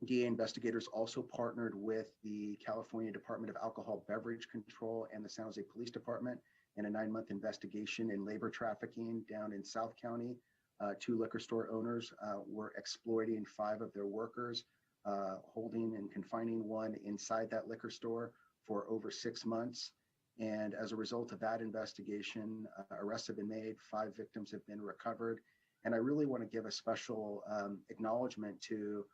DA investigators also partnered with the California Department of Alcohol Beverage Control and the San Jose Police Department in a 9-month investigation in labor trafficking down in South County. 2 liquor store owners were exploiting 5 of their workers, holding and confining one inside that liquor store for over 6 months. And as a result of that investigation, arrests have been made, 5 victims have been recovered. And I really want to give a special acknowledgement to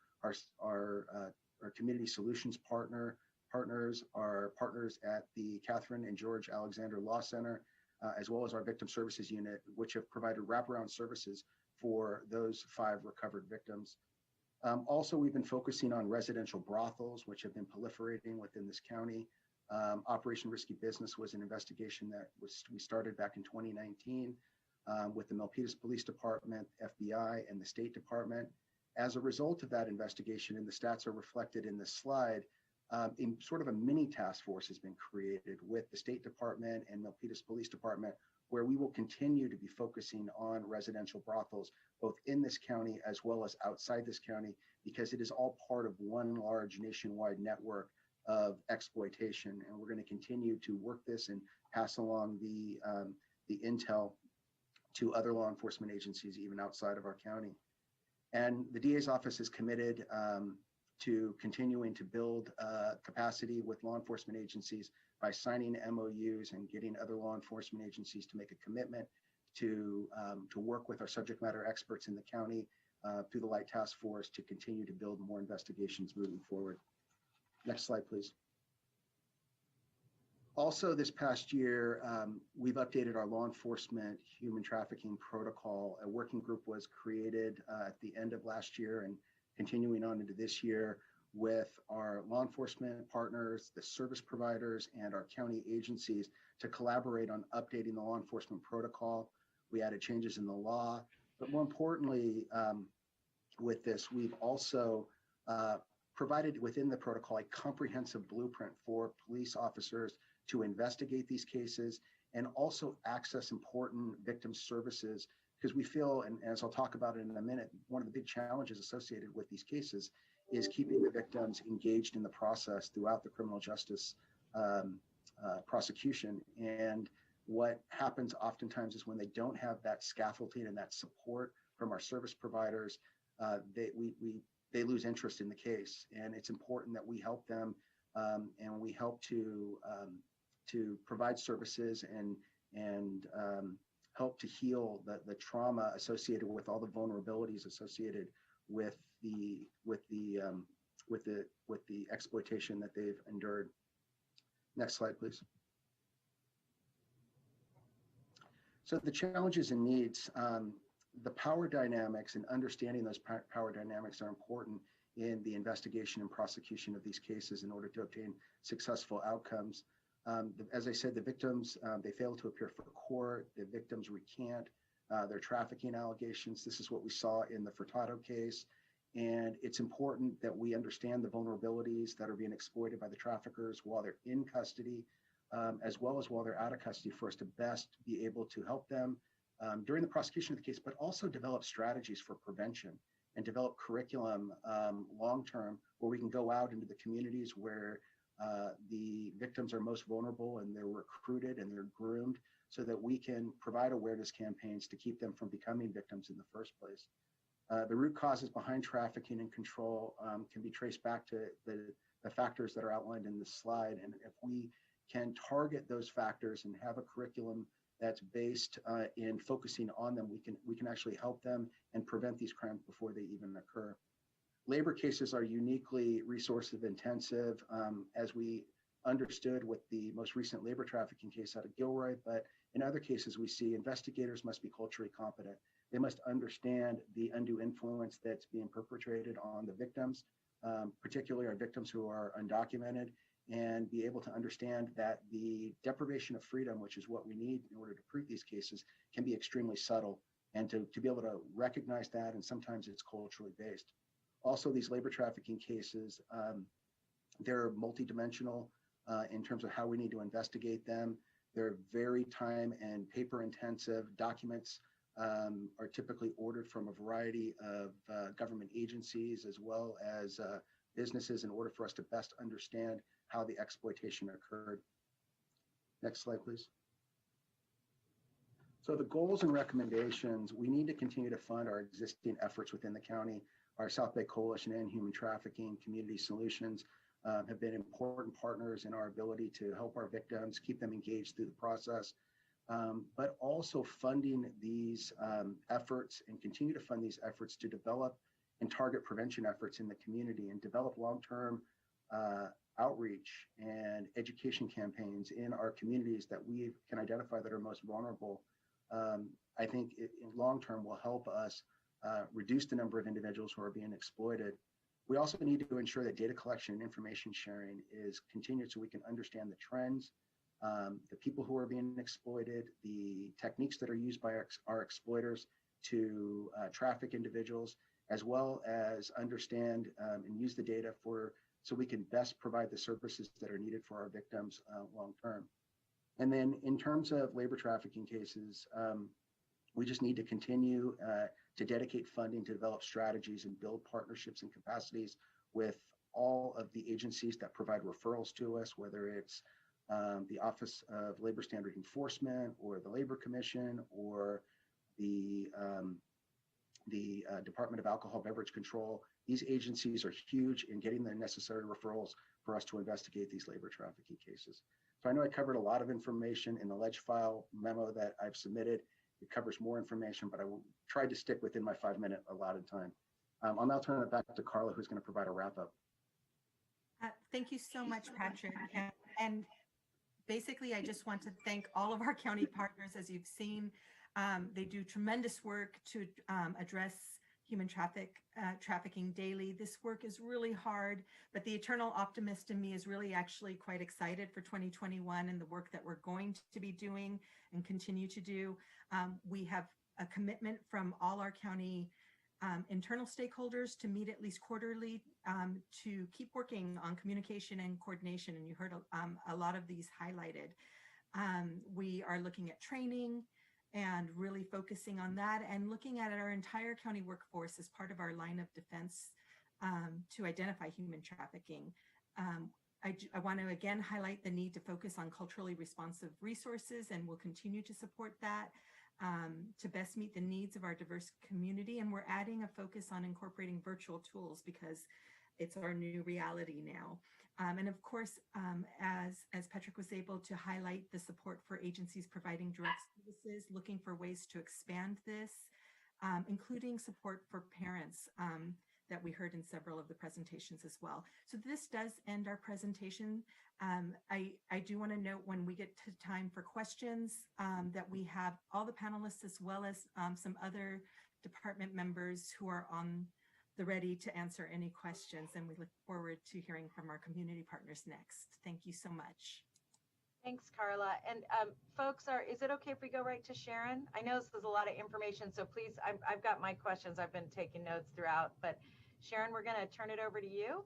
our community solutions partners, our partners at the Catherine and George Alexander Law Center, as well as our victim services unit, which have provided wraparound services for those 5 recovered victims. Also, we've been focusing on residential brothels, which have been proliferating within this county. Operation Risky Business was an investigation that we started back in 2019 with the Milpitas Police Department, FBI, and the State Department. As a result of that investigation, and the stats are reflected in this slide, in sort of a mini task force has been created with the State Department and Milpitas Police Department, where we will continue to be focusing on residential brothels, both in this county as well as outside this county, because it is all part of one large nationwide network of exploitation. And we're going to continue to work this and pass along the intel to other law enforcement agencies, even outside of our county. And the DA's office is committed to continuing to build capacity with law enforcement agencies by signing MOUs and getting other law enforcement agencies to make a commitment to work with our subject matter experts in the county through the Light Task Force to continue to build more investigations moving forward. Next slide, please. Also, this past year, we've updated our law enforcement human trafficking protocol. A working group was created at the end of last year and continuing on into this year with our law enforcement partners, the service providers, and our county agencies to collaborate on updating the law enforcement protocol. We added changes in the law, but more importantly, with this, we've also provided within the protocol a comprehensive blueprint for police officers to investigate these cases and also access important victim services, because we feel, and as I'll talk about it in a minute, one of the big challenges associated with these cases is keeping the victims engaged in the process throughout the criminal justice prosecution. And what happens oftentimes is when they don't have that scaffolding and that support from our service providers, they lose interest in the case. And it's important that we help them, and we help to provide services and help to heal the trauma associated with all the vulnerabilities associated with the exploitation that they've endured. Next slide, please. So the challenges and needs, the power dynamics and understanding those power dynamics are important in the investigation and prosecution of these cases in order to obtain successful outcomes. As I said, the victims, they fail to appear for court. The victims recant their trafficking allegations. This is what we saw in the Furtado case. And it's important that we understand the vulnerabilities that are being exploited by the traffickers while they're in custody, as well as while they're out of custody, for us to best be able to help them during the prosecution of the case, but also develop strategies for prevention and develop curriculum long-term where we can go out into the communities where the victims are most vulnerable and they're recruited and they're groomed, so that we can provide awareness campaigns to keep them from becoming victims in the first place. The root causes behind trafficking and control can be traced back to the factors that are outlined in this slide. And if we can target those factors and have a curriculum that's based in focusing on them, we can actually help them and prevent these crimes before they even occur. Labor cases are uniquely resource intensive, as we understood with the most recent labor trafficking case out of Gilroy, but in other cases we see investigators must be culturally competent. They must understand the undue influence that's being perpetrated on the victims, particularly our victims who are undocumented, and be able to understand that the deprivation of freedom, which is what we need in order to prove these cases, can be extremely subtle, and to be able to recognize that, and sometimes it's culturally based. Also, these labor trafficking cases, they're multidimensional in terms of how we need to investigate them. They're very time and paper intensive. Documents are typically ordered from a variety of government agencies as well as businesses in order for us to best understand how the exploitation occurred. Next slide, please. So the goals and recommendations, we need to continue to fund our existing efforts within the county. Our South Bay Coalition and Human Trafficking Community Solutions have been important partners in our ability to help our victims, keep them engaged through the process, but also funding these efforts and continue to fund these efforts to develop and target prevention efforts in the community and develop long-term outreach and education campaigns in our communities that we can identify that are most vulnerable. I think in long-term will help us reduce the number of individuals who are being exploited. We also need to ensure that data collection and information sharing is continued so we can understand the trends, the people who are being exploited, the techniques that are used by our exploiters to traffic individuals, as well as understand and use the data so we can best provide the services that are needed for our victims long term. And then in terms of labor trafficking cases, we just need to continue to dedicate funding to develop strategies and build partnerships and capacities with all of the agencies that provide referrals to us, whether it's the Office of Labor Standard Enforcement or the Labor Commission or the Department of Alcohol Beverage Control. These agencies are huge in getting the necessary referrals for us to investigate these labor trafficking cases. So I know I covered a lot of information in the ledge file memo that I've submitted. It covers more information, but I will try to stick within my 5-minute allotted time. I'll now turn it back to Carla, who's going to provide a wrap up. Thank you so much, Patrick. And basically, I just want to thank all of our county partners. As you've seen, they do tremendous work to address human trafficking daily. This work is really hard, but the eternal optimist in me is really actually quite excited for 2021 and the work that we're going to be doing and continue to do. We have a commitment from all our county internal stakeholders to meet at least quarterly to keep working on communication and coordination. And you heard a lot of these highlighted. We are looking at training and really focusing on that and looking at our entire county workforce as part of our line of defense to identify human trafficking. I want to again highlight the need to focus on culturally responsive resources, and we'll continue to support that to best meet the needs of our diverse community. And we're adding a focus on incorporating virtual tools because it's our new reality now. And of course, as Patrick was able to highlight, the support for agencies providing direct services, looking for ways to expand this, including support for parents that we heard in several of the presentations as well. So this does end our presentation. I do want to note when we get to time for questions that we have all the panelists as well as some other department members who are on the ready to answer any questions, and we look forward to hearing from our community partners next. Thank you so much. Thanks, Carla. And folks, is it okay if we go right to Sharon? I know this is a lot of information, so please, I've got my questions. I've been taking notes throughout, but Sharon, we're going to turn it over to you,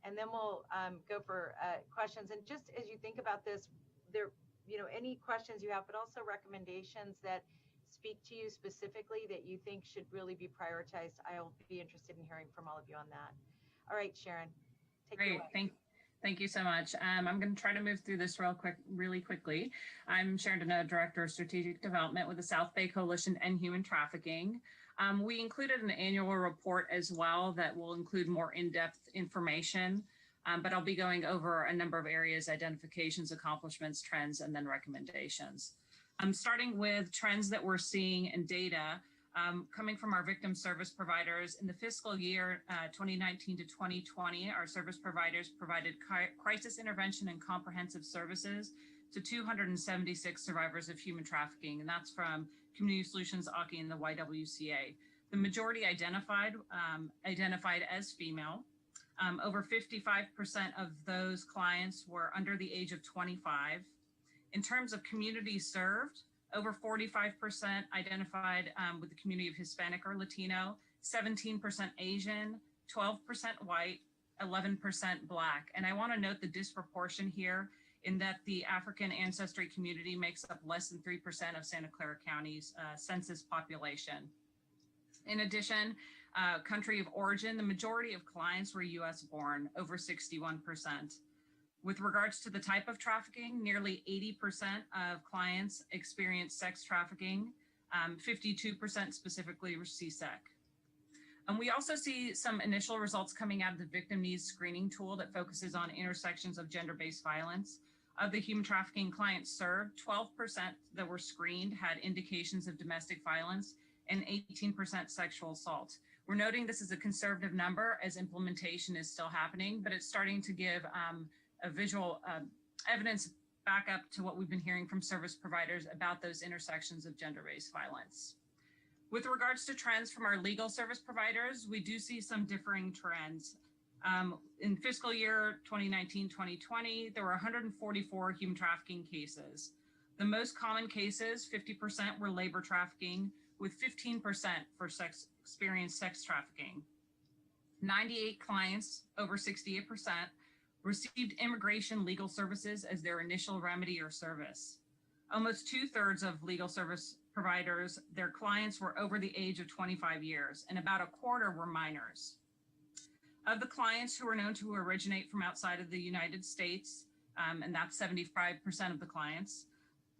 and then we'll go for questions. And just as you think about this, any questions you have, but also recommendations that speak to you specifically that you think should really be prioritized, I'll be interested in hearing from all of you on that. All right, Sharon, take it away. Thank you so much. I'm going to try to move through this really quickly. I'm Sharon Deneau, Director of Strategic Development with the South Bay Coalition and Human Trafficking. We included an annual report as well that will include more in-depth information, but I'll be going over a number of areas: identifications, accomplishments, trends, and then recommendations. Starting with trends that we're seeing in data coming from our victim service providers. In the fiscal year 2019 to 2020, our service providers provided crisis intervention and comprehensive services to 276 survivors of human trafficking, and that's from Community Solutions, ACI, and the YWCA. The majority identified as female. Over 55% of those clients were under the age of 25. In terms of communities served, over 45% identified with the community of Hispanic or Latino, 17% Asian, 12% white, 11% Black. And I want to note the disproportion here in that the African ancestry community makes up less than 3% of Santa Clara County's census population. In addition, country of origin, the majority of clients were US born, over 61%. With regards to the type of trafficking, nearly 80% of clients experience sex trafficking, 52% specifically were CSEC. And we also see some initial results coming out of the victim needs screening tool that focuses on intersections of gender-based violence. Of the human trafficking clients served, 12% that were screened had indications of domestic violence and 18% sexual assault. We're noting this is a conservative number as implementation is still happening, but it's starting to give a visual evidence back up to what we've been hearing from service providers about those intersections of gender-based violence. With regards to trends from our legal service providers, we do see some differing trends. In fiscal year 2019-2020, there were 144 human trafficking cases. The most common cases, 50% were labor trafficking, with 15% for experienced sex trafficking. 98 clients, over 68%, received immigration legal services as their initial remedy or service. Almost 2/3 of legal service providers, their clients were over the age of 25 years, and about a quarter were minors. Of the clients who are known to originate from outside of the United States, and that's 75% of the clients,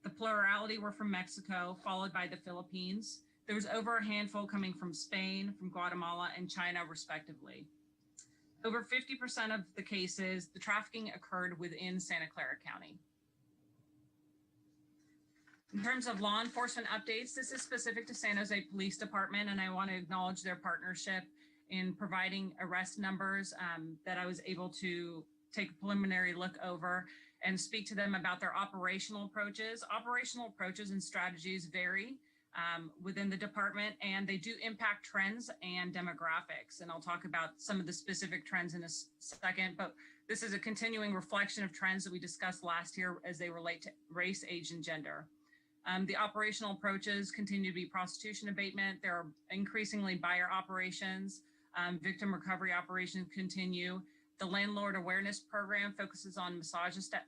the plurality were from Mexico, followed by the Philippines. There was over a handful coming from Spain, from Guatemala, and China, respectively. Over 50% of the cases, the trafficking occurred within Santa Clara County. In terms of law enforcement updates, this is specific to San Jose Police Department, and I want to acknowledge their partnership in providing arrest numbers that I was able to take a preliminary look over and speak to them about their operational approaches. Operational approaches and strategies vary within the department, and they do impact trends and demographics. And I'll talk about some of the specific trends in a second, but this is a continuing reflection of trends that we discussed last year as they relate to race, age, and gender. The operational approaches continue to be prostitution abatement. There are increasingly buyer operations, victim recovery operations continue. The landlord awareness program focuses on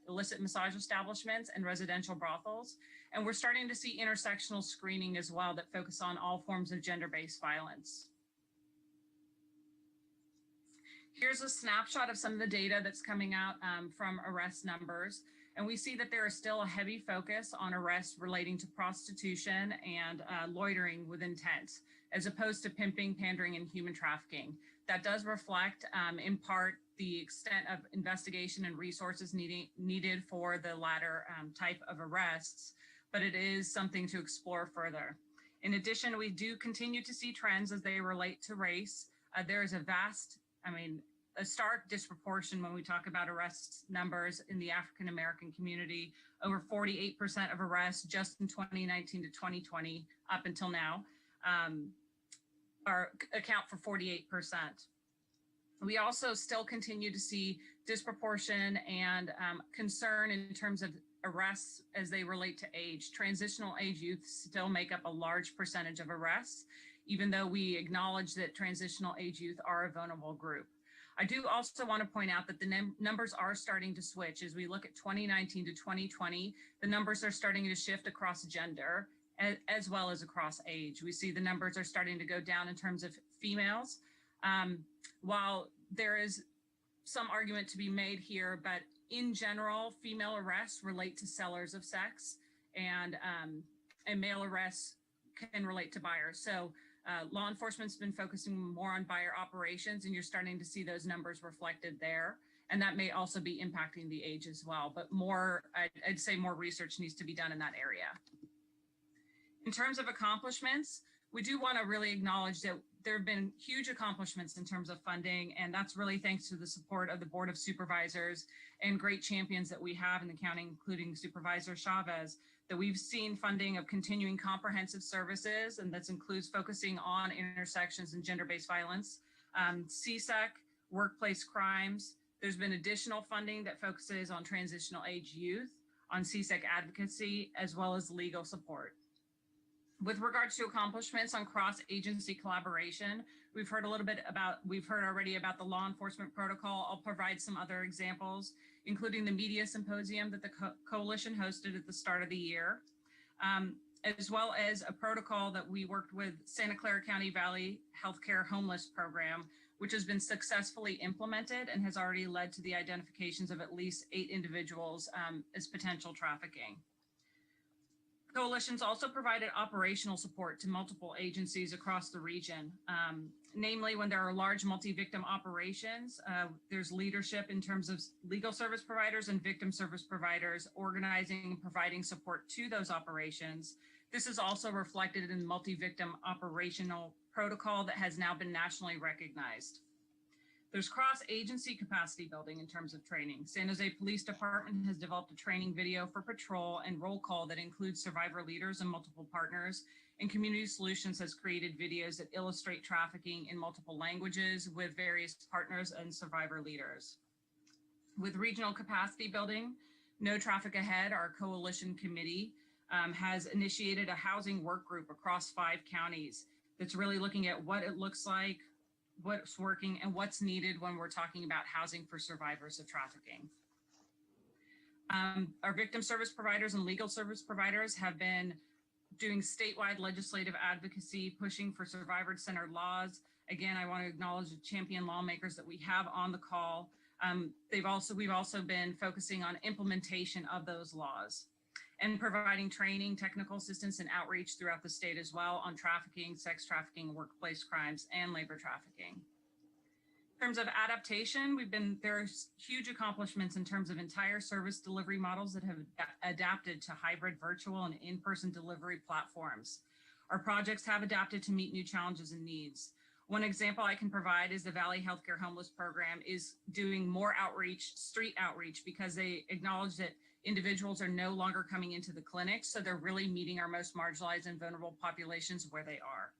illicit massage establishments and residential brothels. And we're starting to see intersectional screening as well that focus on all forms of gender-based violence. Here's a snapshot of some of the data that's coming out from arrest numbers. And we see that there is still a heavy focus on arrests relating to prostitution and loitering with intent, as opposed to pimping, pandering, and human trafficking. That does reflect, in part, the extent of investigation and resources needed for the latter type of arrests, but it is something to explore further. In addition, we do continue to see trends as they relate to race. There is a stark disproportion when we talk about arrest numbers in the African American community. Over 48% of arrests just in 2019 to 2020 up until now account for 48%. We also still continue to see disproportion and concern in terms of arrests as they relate to age. Transitional age youth still make up a large percentage of arrests, even though we acknowledge that transitional age youth are a vulnerable group. I do also want to point out that the numbers are starting to switch. As we look at 2019 to 2020, the numbers are starting to shift across gender as well as across age. We see the numbers are starting to go down in terms of females. While there is some argument to be made here, but in general, female arrests relate to sellers of sex, and male arrests can relate to buyers. So law enforcement's been focusing more on buyer operations, and you're starting to see those numbers reflected there. And that may also be impacting the age as well, but I'd say more research needs to be done in that area. In terms of accomplishments, we do want to really acknowledge that there have been huge accomplishments in terms of funding, and that's really thanks to the support of the Board of Supervisors and great champions that we have in the county, including Supervisor Chavez, that we've seen funding of continuing comprehensive services, and that includes focusing on intersections and gender-based violence, CSEC, workplace crimes. There's been additional funding that focuses on transitional age youth, on CSEC advocacy, as well as legal support. With regards to accomplishments on cross-agency collaboration, we've heard already about the law enforcement protocol. I'll provide some other examples, including the media symposium that the coalition hosted at the start of the year, as well as a protocol that we worked with Santa Clara County Valley Healthcare Homeless Program, which has been successfully implemented and has already led to the identifications of at least 8 individuals as potential trafficking. Coalitions also provided operational support to multiple agencies across the region. Namely, when there are large multi-victim operations, there's leadership in terms of legal service providers and victim service providers organizing and providing support to those operations. This is also reflected in the multi-victim operational protocol that has now been nationally recognized. There's cross-agency capacity building in terms of training. San Jose Police Department has developed a training video for patrol and roll call that includes survivor leaders and multiple partners. And Community Solutions has created videos that illustrate trafficking in multiple languages with various partners and survivor leaders. With regional capacity building, No Traffic Ahead, our coalition committee, has initiated a housing work group across 5 counties that's really looking at what it looks like, what's working, and what's needed when we're talking about housing for survivors of trafficking. Our victim service providers and legal service providers have been doing statewide legislative advocacy, pushing for survivor-centered laws. Again, I want to acknowledge the champion lawmakers that we have on the call. We've also been focusing on implementation of those laws and providing training, technical assistance, and outreach throughout the state as well on trafficking, sex trafficking, workplace crimes, and labor trafficking. In terms of adaptation, there's huge accomplishments in terms of entire service delivery models that have adapted to hybrid virtual and in-person delivery platforms. Our projects have adapted to meet new challenges and needs. One example I can provide is the Valley Healthcare Homeless Program is doing more outreach, street outreach, because they acknowledge that individuals are no longer coming into the clinics, so they're really meeting our most marginalized and vulnerable populations where they are.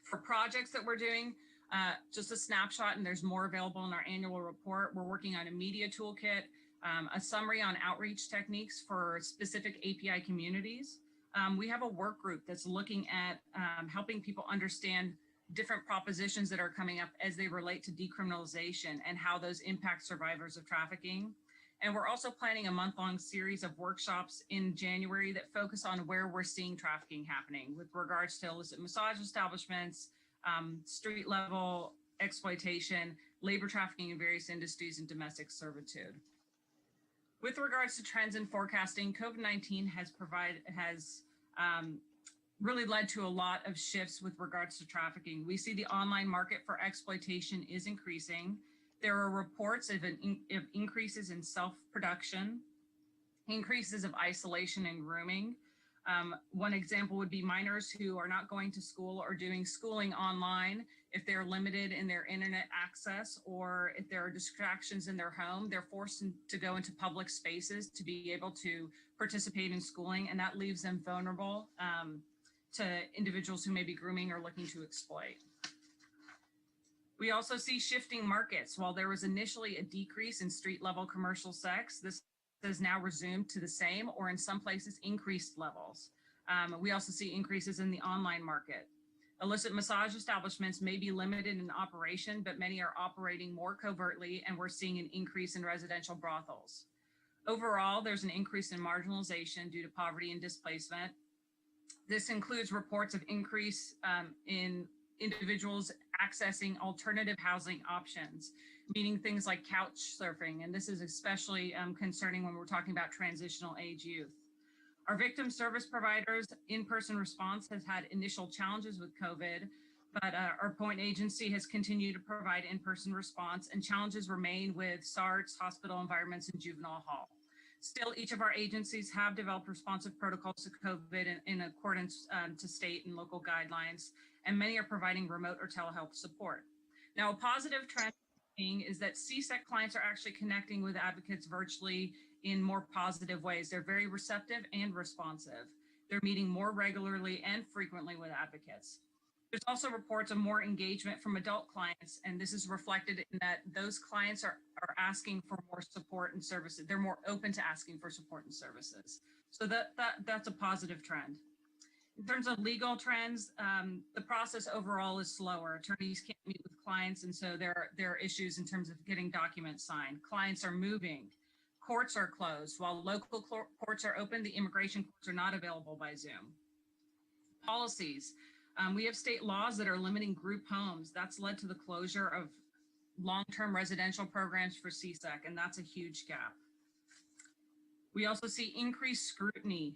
For projects that we're doing, just a snapshot, and there's more available in our annual report. We're working on a media toolkit a summary on outreach techniques for specific API communities. We have a work group that's looking at helping people understand different propositions that are coming up as they relate to decriminalization and how those impact survivors of trafficking. And we're also planning a month-long series of workshops in January that focus on where we're seeing trafficking happening with regards to illicit massage establishments, street level exploitation, labor trafficking in various industries, and domestic servitude. With regards to trends and forecasting, COVID-19 has really led to a lot of shifts with regards to trafficking. We see the online market for exploitation is increasing. There are reports of increases in self-production, increases of isolation and grooming. One example would be minors who are not going to school or doing schooling online. If they're limited in their internet access or if there are distractions in their home, they're forced to go into public spaces to be able to participate in schooling, and that leaves them vulnerable to individuals who may be grooming or looking to exploit. We also see shifting markets. While there was initially a decrease in street level commercial sex, this has now resumed to the same or in some places increased levels. We also see increases in the online market. Illicit massage establishments may be limited in operation, but many are operating more covertly, and we're seeing an increase in residential brothels. Overall, there's an increase in marginalization due to poverty and displacement. This includes reports of increase in individuals accessing alternative housing options, meaning things like couch surfing. And this is especially concerning when we're talking about transitional age youth. Our victim service providers in-person response has had initial challenges with COVID, but our point agency has continued to provide in-person response, and challenges remain with SARTs, hospital environments, and juvenile hall. Still, each of our agencies have developed responsive protocols to COVID in accordance to state and local guidelines, and many are providing remote or telehealth support. Now, a positive trend is that CSEC clients are actually connecting with advocates virtually in more positive ways. They're very receptive and responsive. They're meeting more regularly and frequently with advocates. There's also reports of more engagement from adult clients, and this is reflected in that those clients are asking for more support and services. They're more open to asking for support and services. So that's a positive trend. In terms of legal trends, the process overall is slower. Attorneys can't meet with clients, and so there are issues in terms of getting documents signed. Clients are moving. Courts are closed. While local courts are open, the immigration courts are not available by Zoom. Policies. We have state laws that are limiting group homes. That's led to the closure of long-term residential programs for CSEC, and that's a huge gap. We also see increased scrutiny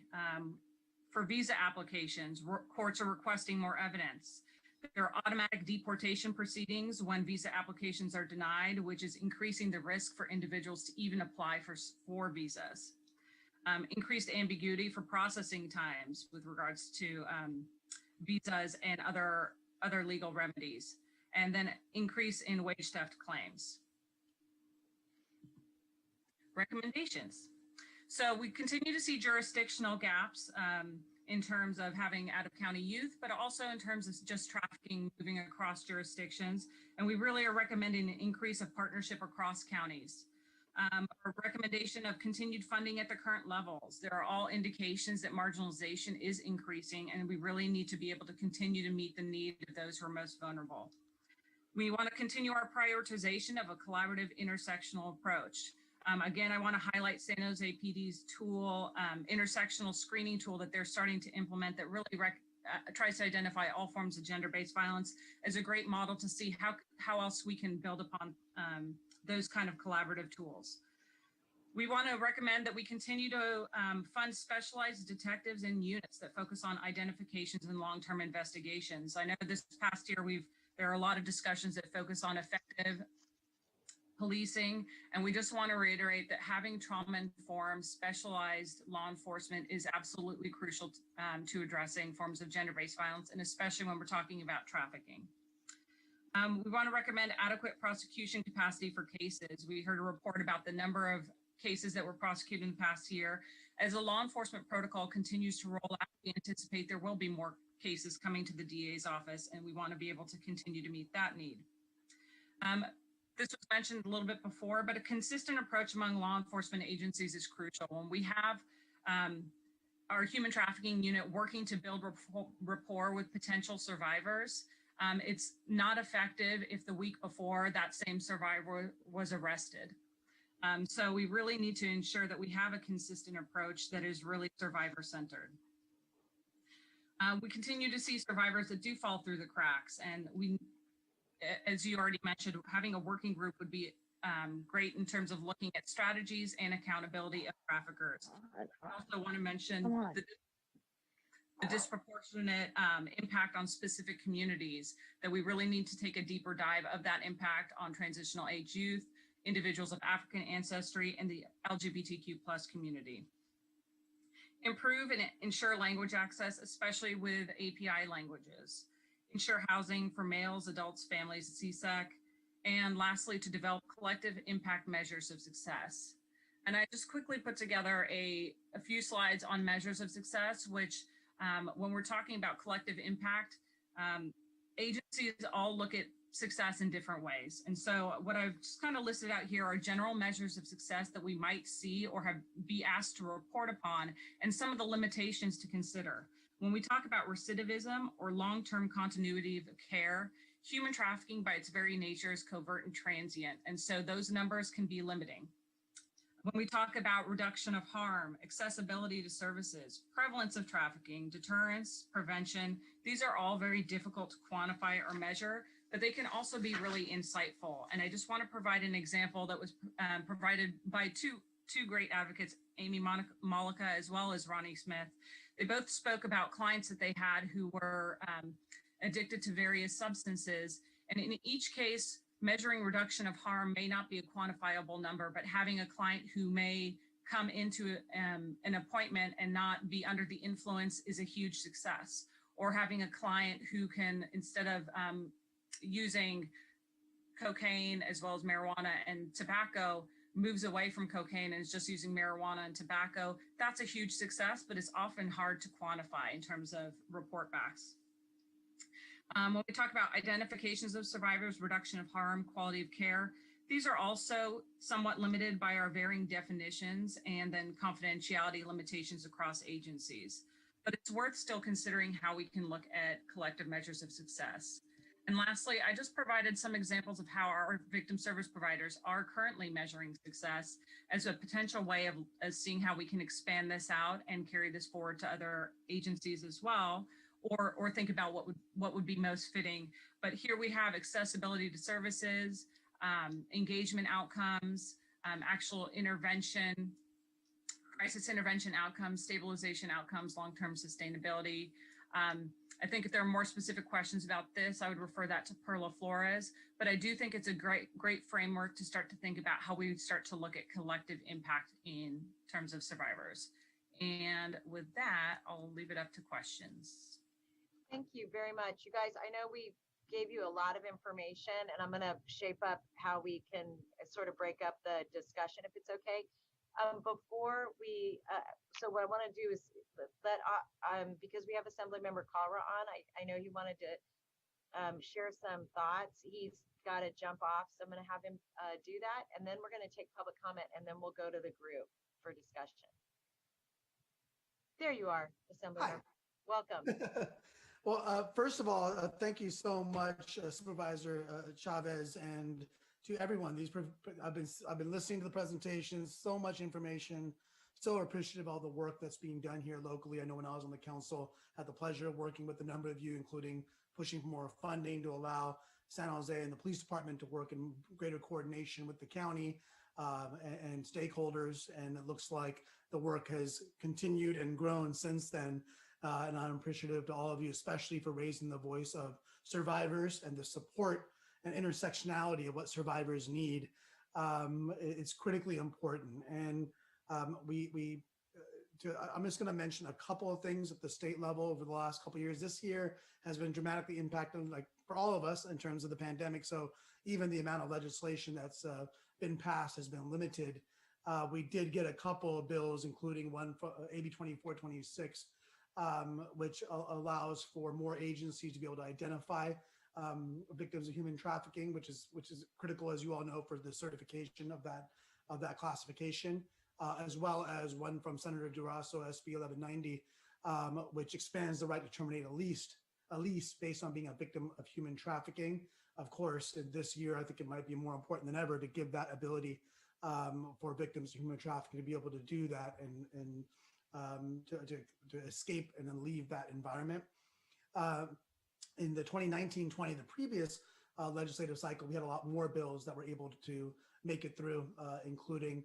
for visa applications. Courts are requesting more evidence. There are automatic deportation proceedings when visa applications are denied, which is increasing the risk for individuals to even apply for visas. Increased ambiguity for processing times with regards to visas and other legal remedies, and then increase in wage theft claims. Recommendations. So we continue to see jurisdictional gaps in terms of having out-of-county youth, but also in terms of just trafficking moving across jurisdictions. And we really are recommending an increase of partnership across counties. Our recommendation of continued funding at the current levels. There are all indications that marginalization is increasing, and we really need to be able to continue to meet the need of those who are most vulnerable. We want to continue our prioritization of a collaborative intersectional approach. Again, I want to highlight San Jose PD's tool, intersectional screening tool that they're starting to implement that really tries to identify all forms of gender-based violence as a great model to see how else we can build upon those kind of collaborative tools. We want to recommend that we continue to fund specialized detectives and units that focus on identifications and long-term investigations. I know this past year there are a lot of discussions that focus on effective policing, and we just want to reiterate that having trauma-informed, specialized law enforcement is absolutely crucial to addressing forms of gender-based violence, and especially when we're talking about trafficking. We want to recommend adequate prosecution capacity for cases. We heard a report about the number of cases that were prosecuted in the past year. As the law enforcement protocol continues to roll out, we anticipate there will be more cases coming to the DA's office, and we want to be able to continue to meet that need. This was mentioned a little bit before, but a consistent approach among law enforcement agencies is crucial. When we have our human trafficking unit working to build rapport with potential survivors, it's not effective if the week before that same survivor was arrested. So we really need to ensure that we have a consistent approach that is really survivor-centered. We continue to see survivors that do fall through the cracks, and we, as you already mentioned, having a working group would be great in terms of looking at strategies and accountability of traffickers. I also want to mention the disproportionate impact on specific communities, that we really need to take a deeper dive of that impact on transitional age youth, individuals of African ancestry, and the LGBTQ+ community. Improve and ensure language access, especially with API languages. Ensure housing for males, adults, families, CSEC. And lastly, to develop collective impact measures of success. And I just quickly put together a few slides on measures of success, which when we're talking about collective impact, agencies all look at success in different ways. And so what I've just kind of listed out here are general measures of success that we might see or be asked to report upon, and some of the limitations to consider. When we talk about recidivism or long-term continuity of care, human trafficking by its very nature is covert and transient, and so those numbers can be limiting. When we talk about reduction of harm, accessibility to services, prevalence of trafficking, deterrence, prevention, these are all very difficult to quantify or measure, but they can also be really insightful. And I just want to provide an example that was provided by two great advocates, Amy Malika as well as Ronnie Smith. They both spoke about clients that they had who were addicted to various substances. And in each case, measuring reduction of harm may not be a quantifiable number, but having a client who may come into an appointment and not be under the influence is a huge success. Or having a client who can, instead of using cocaine as well as marijuana and tobacco, moves away from cocaine and is just using marijuana and tobacco, that's a huge success, but it's often hard to quantify in terms of report backs. When we talk about identifications of survivors, reduction of harm, quality of care, these are also somewhat limited by our varying definitions and then confidentiality limitations across agencies. But it's worth still considering how we can look at collective measures of success. And lastly, I just provided some examples of how our victim service providers are currently measuring success as a potential way of seeing how we can expand this out and carry this forward to other agencies as well, or think about what would be most fitting. But here we have accessibility to services, engagement outcomes, actual intervention, crisis intervention outcomes, stabilization outcomes, long-term sustainability. I think if there are more specific questions about this, I would refer that to Perla Flores, but I do think it's a great framework to start to think about how we start to look at collective impact in terms of survivors. And with that, I'll leave it up to questions. Thank you very much. You guys, I know we gave you a lot of information, and I'm going to shape up how we can sort of break up the discussion, if it's okay. Before we, so what I want to do is let, because we have Assemblymember Kalra on, I know he wanted to share some thoughts. He's got to jump off, so I'm going to have him do that, and then we're going to take public comment, and then we'll go to the group for discussion. There you are, Assemblymember. Welcome. Well, first of all, thank you so much, Supervisor Chavez, and to everyone. I've been listening to the presentations, so much information, so appreciative of all the work that's being done here locally. I know when I was on the council, I had the pleasure of working with a number of you, including pushing for more funding to allow San Jose and the police department to work in greater coordination with the county and stakeholders. And it looks like the work has continued and grown since then. And I'm appreciative to all of you, especially for raising the voice of survivors and the support and intersectionality of what survivors need. It's critically important. And I'm just going to mention a couple of things at the state level over the last couple of years. This year has been dramatically impacted, like for all of us, in terms of the pandemic. So even the amount of legislation that's been passed has been limited. We did get a couple of bills, including one for AB 2426, which allows for more agencies to be able to identify victims of human trafficking, which is critical, as you all know, for the certification of that classification, as well as one from Senator Durasso, SB 1190, which expands the right to terminate a lease based on being a victim of human trafficking. Of course, this year, I think it might be more important than ever to give that ability for victims of human trafficking to be able to do that and to escape and then leave that environment. In the 2019-20, the previous legislative cycle, we had a lot more bills that were able to make it through, including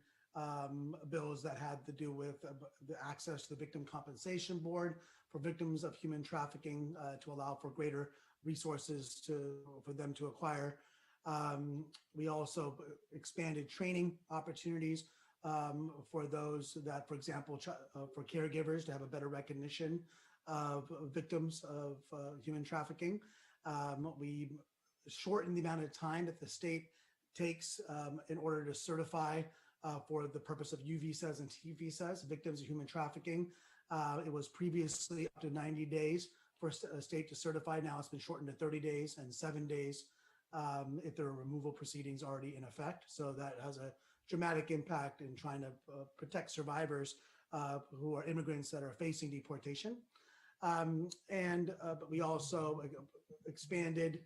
bills that had to do with the access to the Victim Compensation Board for victims of human trafficking to allow for greater resources for them to acquire. We also expanded training opportunities for those that, for example, for caregivers to have a better recognition of victims of human trafficking. We shortened the amount of time that the state takes in order to certify for the purpose of U visas and T visas, victims of human trafficking. It was previously up to 90 days for a state to certify. Now it's been shortened to 30 days and 7 days if there are removal proceedings already in effect. So that has a dramatic impact in trying to protect survivors who are immigrants that are facing deportation. But we also expanded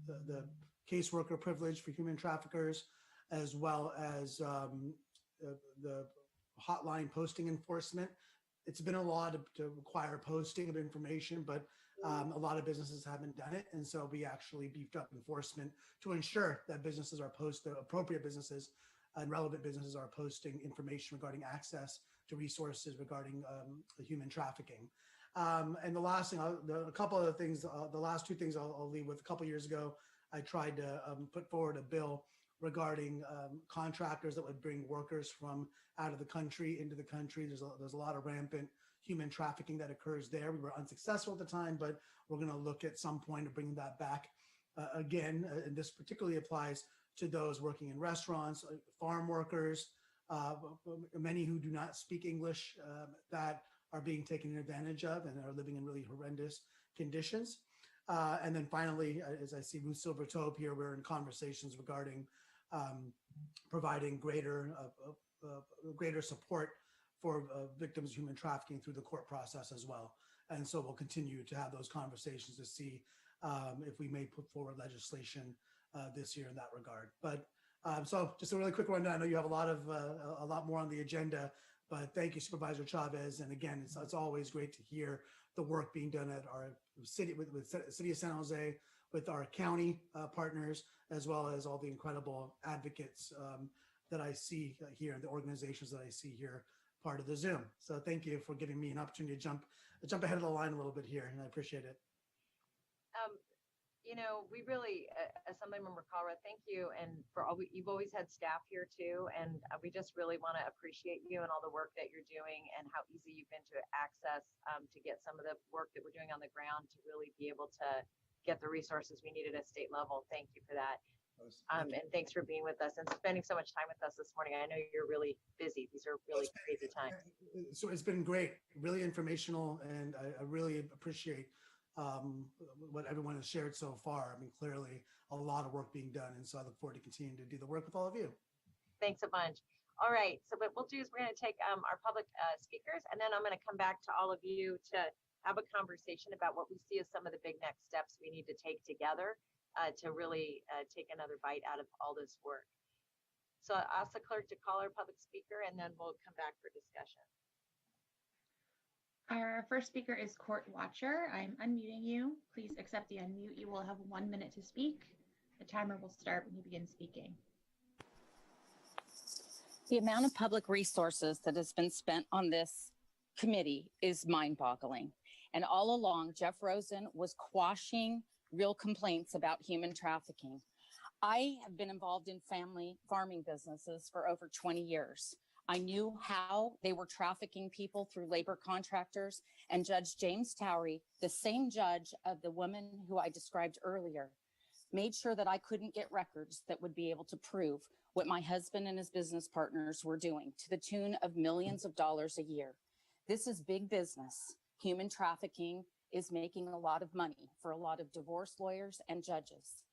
the caseworker privilege for human traffickers, as well as the hotline posting enforcement. It's been a law to require posting of information, but a lot of businesses haven't done it. And so we actually beefed up enforcement to ensure that businesses are appropriate businesses and relevant businesses are posting information regarding access to resources regarding human trafficking. And the last thing, a couple of things, the last two things I'll leave with. A couple of years ago, I tried to put forward a bill regarding contractors that would bring workers from out of the country into the country. There's a lot of rampant human trafficking that occurs there. We were unsuccessful at the time, but we're going to look at some point of bringing that back again. And this particularly applies to those working in restaurants, farm workers, many who do not speak English that are being taken advantage of and are living in really horrendous conditions. And then finally, as I see Ruth Silvertope here, we're in conversations regarding providing greater support for victims of human trafficking through the court process as well. And so we'll continue to have those conversations to see if we may put forward legislation this year in that regard. But so just a really quick rundown. I know you have a lot more on the agenda, but thank you, Supervisor Chavez. And again, it's always great to hear the work being done at our city with City of San Jose, with our county partners, as well as all the incredible advocates that I see here, the organizations that I see here, part of the Zoom. So thank you for giving me an opportunity to jump ahead of the line a little bit here, and I appreciate it. You know, we really, Assemblymember Colorado, thank you, and for all you've always had staff here too, and we just really want to appreciate you and all the work that you're doing, and how easy you've been to access to get some of the work that we're doing on the ground to really be able to get the resources we need at a state level. Thank you for that. And thanks for being with us and spending so much time with us this morning. I know you're really busy. These are really crazy times. So it's been great, really informational, and I really appreciate what everyone has shared so far. I mean, clearly a lot of work being done, and so I look forward to continuing to do the work with all of you. Thanks a bunch. All right, so what we'll do is we're going to take our public speakers, and then I'm going to come back to all of you to have a conversation about what we see as some of the big next steps we need to take together to really take another bite out of all this work. So I'll ask the clerk to call our public speaker, and then we'll come back for discussion. Our first speaker is Court Watcher. I'm unmuting you. Please accept the unmute. You will have 1 minute to speak. The timer will start when you begin speaking. The amount of public resources that has been spent on this committee is mind-boggling. And all along, Jeff Rosen was quashing real complaints about human trafficking. I have been involved in family farming businesses for over 20 years. I knew how they were trafficking people through labor contractors, and Judge James Towery, the same judge of the woman who I described earlier, made sure that I couldn't get records that would be able to prove what my husband and his business partners were doing, to the tune of millions of dollars a year. This is big business. Human trafficking is making a lot of money for a lot of divorce lawyers and judges.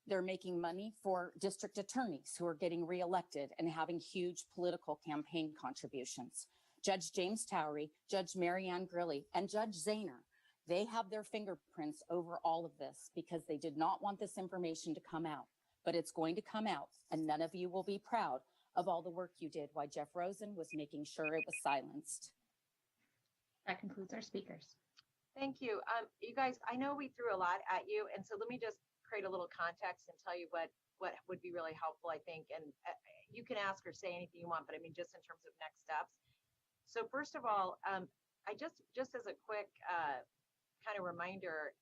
They're making money for district attorneys who are getting reelected and having huge political campaign contributions. Judge James Towery, Judge Marianne Grilly, and Judge Zahner, they have their fingerprints over all of this because they did not want this information to come out, but it's going to come out, and none of you will be proud of all the work you did while Jeff Rosen was making sure it was silenced. That concludes our speakers. Thank you. You guys, I know we threw a lot at you, and so let me just create a little context and tell you what would be really helpful, I think. And you can ask or say anything you want, but I mean, just in terms of next steps. So first of all, I just as a quick kind of reminder,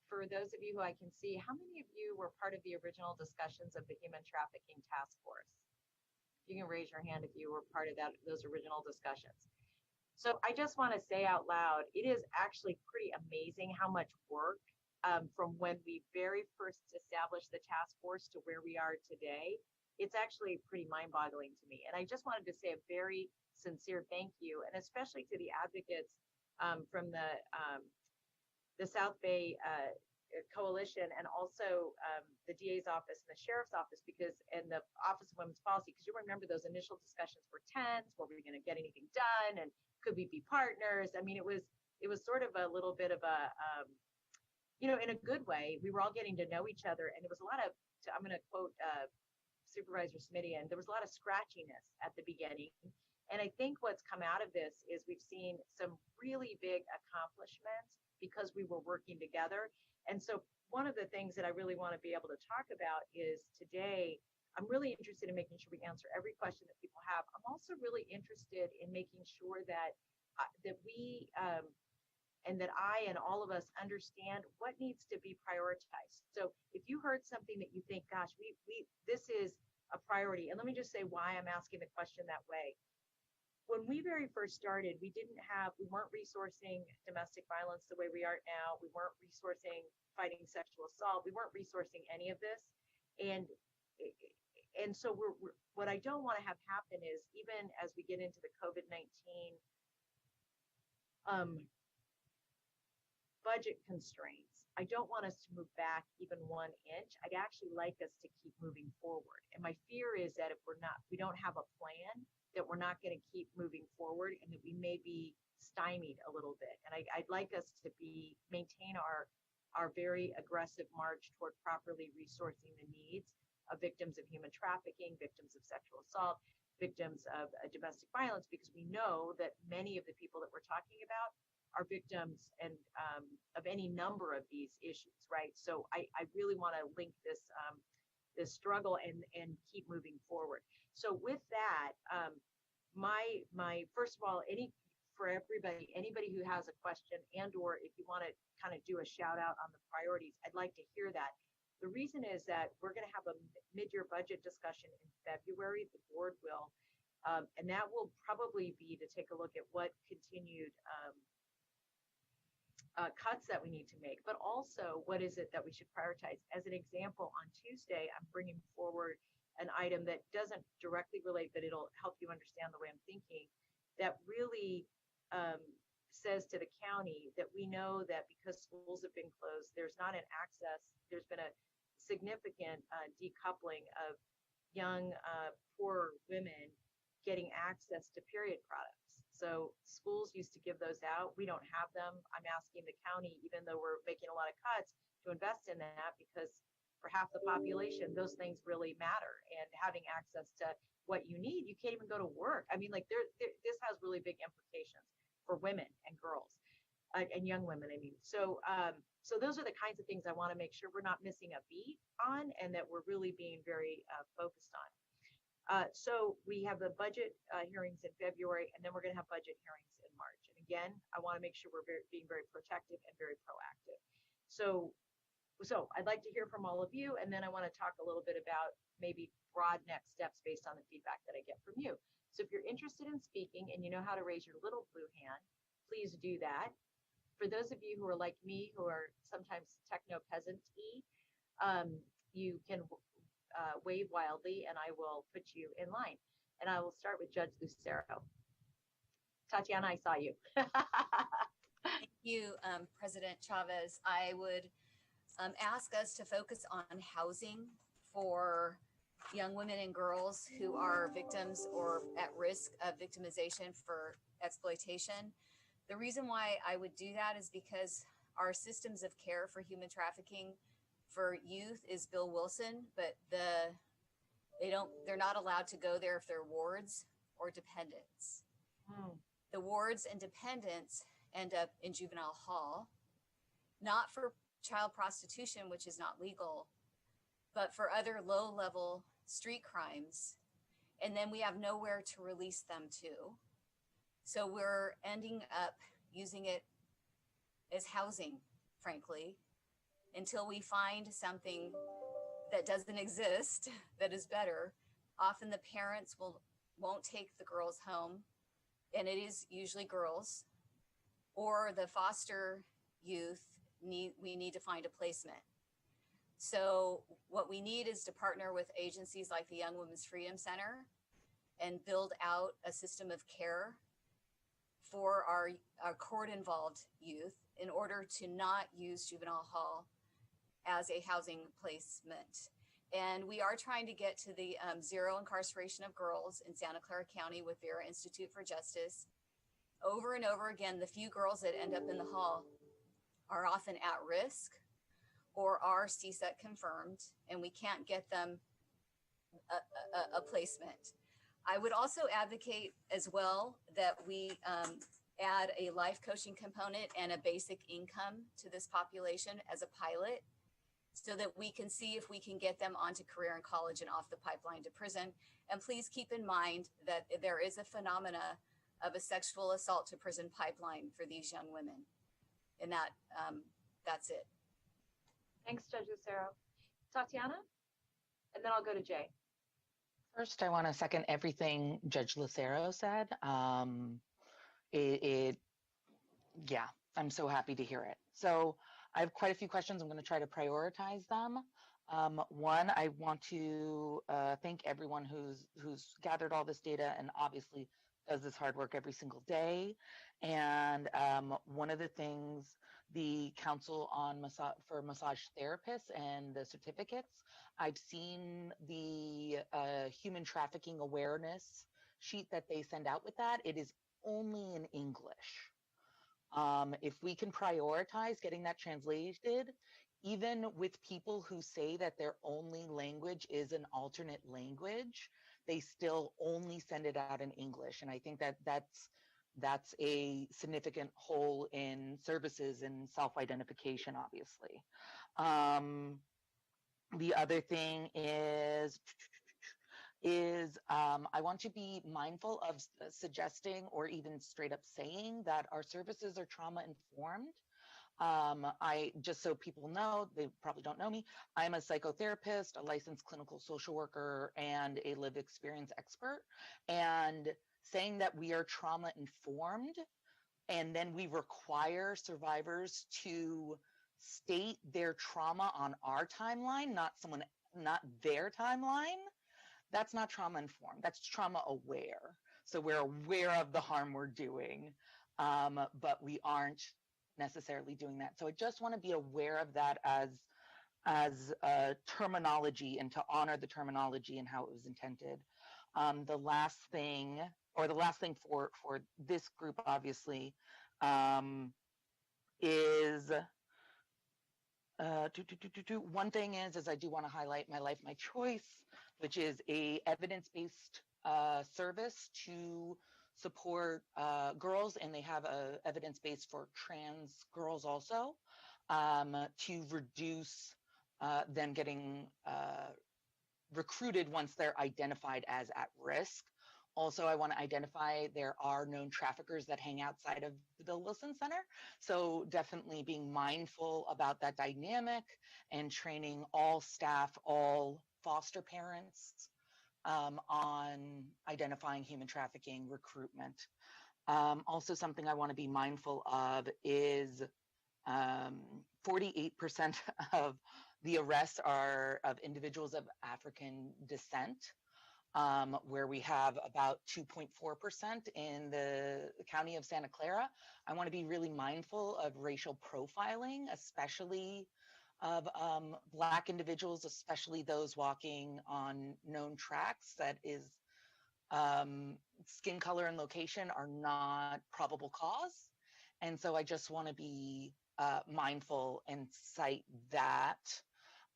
for those of you who I can see, how many of you were part of the original discussions of the Human Trafficking Task Force? You can raise your hand if you were part of those original discussions. So I just want to say out loud, it is actually pretty amazing how much work from when we very first established the task force to where we are today. It's actually pretty mind-boggling to me. And I just wanted to say a very sincere thank you, and especially to the advocates from the South Bay Coalition, and also the DA's office and the Sheriff's office, and the Office of Women's Policy, because you remember those initial discussions were tense. Were we going to get anything done? And could we be partners? I mean, it was sort of a little bit of a, in a good way. We were all getting to know each other, and there was a lot of, I'm going to quote Supervisor Smithian, there was a lot of scratchiness at the beginning. And I think what's come out of this is we've seen some really big accomplishments because we were working together. And so one of the things that I really want to be able to talk about is today, I'm really interested in making sure we answer every question that people have. I'm also really interested in making sure that we and that I and all of us understand what needs to be prioritized. So if you heard something that you think, gosh, this is a priority, and let me just say why I'm asking the question that way. When we very first started, we weren't resourcing domestic violence the way we are now. We weren't resourcing fighting sexual assault. We weren't resourcing any of this. And so what I don't want to have happen is, even as we get into the COVID-19 budget constraints, I don't want us to move back even 1 inch. I'd actually like us to keep moving forward. And my fear is that if we don't have a plan, that we're not going to keep moving forward, and that we may be stymied a little bit. And I'd like us to maintain our very aggressive march toward properly resourcing the needs of victims of human trafficking, victims of sexual assault, victims of domestic violence, because we know that many of the people that we're talking about are victims and of any number of these issues, right? So I really want to link this struggle and keep moving forward. So with that, my first of all, anybody who has a question, and or if you want to kind of do a shout out on the priorities, I'd like to hear that. The reason is that we're going to have a mid-year budget discussion in February. The board will, and that will probably be to take a look at what continued cuts that we need to make, but also what is it that we should prioritize. As an example, on Tuesday, I'm bringing forward an item that doesn't directly relate, but it'll help you understand the way I'm thinking, that really says to the county that we know that because schools have been closed, there's been a significant decoupling of young, poor women getting access to period products. So schools used to give those out. We don't have them. I'm asking the county, even though we're making a lot of cuts, to invest in that, because for half the population, those things really matter. And having access to what you need, you can't even go to work. I mean, like this has really big implications for women and girls and young women. I mean, so those are the kinds of things I want to make sure we're not missing a beat on, and that we're really being very focused on. So we have the budget hearings in February, and then we're going to have budget hearings in March. And again, I want to make sure we're being very protective and very proactive. So I'd like to hear from all of you, and then I want to talk a little bit about maybe broad next steps based on the feedback that I get from you. So if you're interested in speaking and you know how to raise your little blue hand, please do that. For those of you who are like me, who are sometimes techno-peasant-y, you can wave wildly, and I will put you in line. And I will start with Judge Lucero. Tatiana, I saw you. you, President Chavez. I would ask us to focus on housing for young women and girls who are victims or at risk of victimization for exploitation. The reason why I would do that is because our systems of care for human trafficking for youth is Bill Wilson, but they're not allowed to go there if they're wards or dependents. The wards and dependents end up in juvenile hall, not for child prostitution, which is not legal, but for other low-level street crimes. And then we have nowhere to release them to. So we're ending up using it as housing, frankly, until we find something that doesn't exist that is better. Often the parents won't take the girls home, and it is usually girls, or the foster youth we need to find a placement. So what we need is to partner with agencies like the Young Women's Freedom Center and build out a system of care for our court-involved youth in order to not use juvenile hall as a housing placement. And we are trying to get to the zero incarceration of girls in Santa Clara County with Vera Institute for Justice. Over and over again, the few girls that end up in the hall are often at risk or are CSEC confirmed, and we can't get them a placement. I would also advocate as well that we add a life coaching component and a basic income to this population as a pilot so that we can see if we can get them onto career and college and off the pipeline to prison. And please keep in mind that there is a phenomena of a sexual assault to prison pipeline for these young women. And that's it. Thanks, Judge Lucero. Tatiana, and then I'll go to Jay. First, I want to second everything Judge Lucero said. Yeah, I'm so happy to hear it. So I have quite a few questions. I'm going to try to prioritize them. One, I want to thank everyone who's gathered all this data and obviously does this hard work every single day. And one of the things the Council for Massage Therapists and the certificates, I've seen the human trafficking awareness sheet that they send out with that. It is only in English. If we can prioritize getting that translated, even with people who say that their only language is an alternate language, they still only send it out in English. And I think that that's a significant hole in services and self-identification, obviously. The other thing is I want to be mindful of suggesting or even straight up saying that our services are trauma informed. Just so people know, they probably don't know me, I'm a psychotherapist, a licensed clinical social worker, and a lived experience expert. And saying that we are trauma informed, and then we require survivors to state their trauma on our timeline, not their timeline, that's not trauma informed, that's trauma aware. So we're aware of the harm we're doing, but we aren't necessarily doing that. So I just want to be aware of that as a terminology and to honor the terminology and how it was intended. The last thing for this group, obviously, is one thing is I do want to highlight My Life, My Choice, which is a evidence-based service to support girls, and they have a evidence base for trans girls also, to reduce them getting recruited once they're identified as at risk. Also, I want to identify there are known traffickers that hang outside of the Bill Wilson Center. So definitely being mindful about that dynamic and training all staff, all foster parents on identifying human trafficking recruitment. Also, something I want to be mindful of is 48% of the arrests are of individuals of African descent. where we have about 2.4% in the county of Santa Clara. I want to be really mindful of racial profiling, especially of Black individuals, especially those walking on known tracks. That is, skin color and location are not probable cause. And so I just want to be mindful and cite that.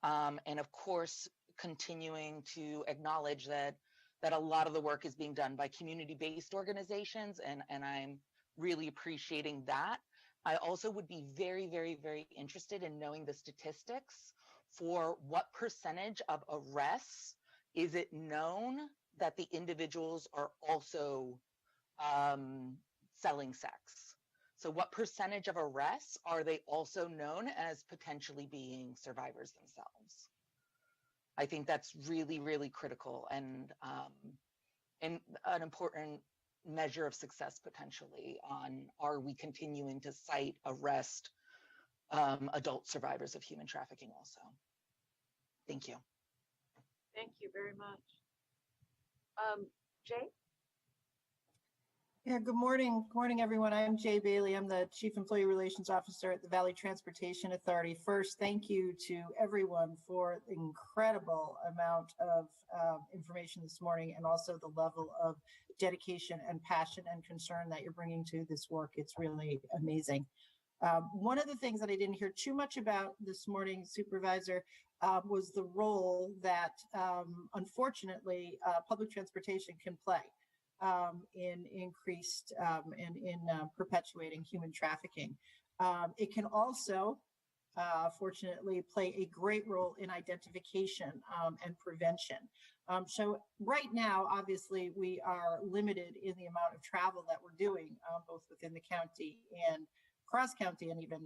And of course, continuing to acknowledge that a lot of the work is being done by community-based organizations, and I'm really appreciating that. I also would be very, very, very interested in knowing the statistics for what percentage of arrests is it known that the individuals are also selling sex. So what percentage of arrests are they also known as potentially being survivors themselves? I think that's really, really critical and an important measure of success potentially on, are we continuing to cite, arrest adult survivors of human trafficking also? Thank you. Thank you very much. Jay? Yeah, good morning. Good morning, everyone. I'm Jay Bailey. I'm the Chief Employee Relations Officer at the Valley Transportation Authority. First, thank you to everyone for the incredible amount of information this morning, and also the level of dedication and passion and concern that you're bringing to this work. It's really amazing. One of the things that I didn't hear too much about this morning, Supervisor, was the role that, unfortunately, public transportation can play in increased and in perpetuating human trafficking. It can also, fortunately, play a great role in identification and prevention. So right now, obviously, we are limited in the amount of travel that we're doing, both within the county and cross county, and even,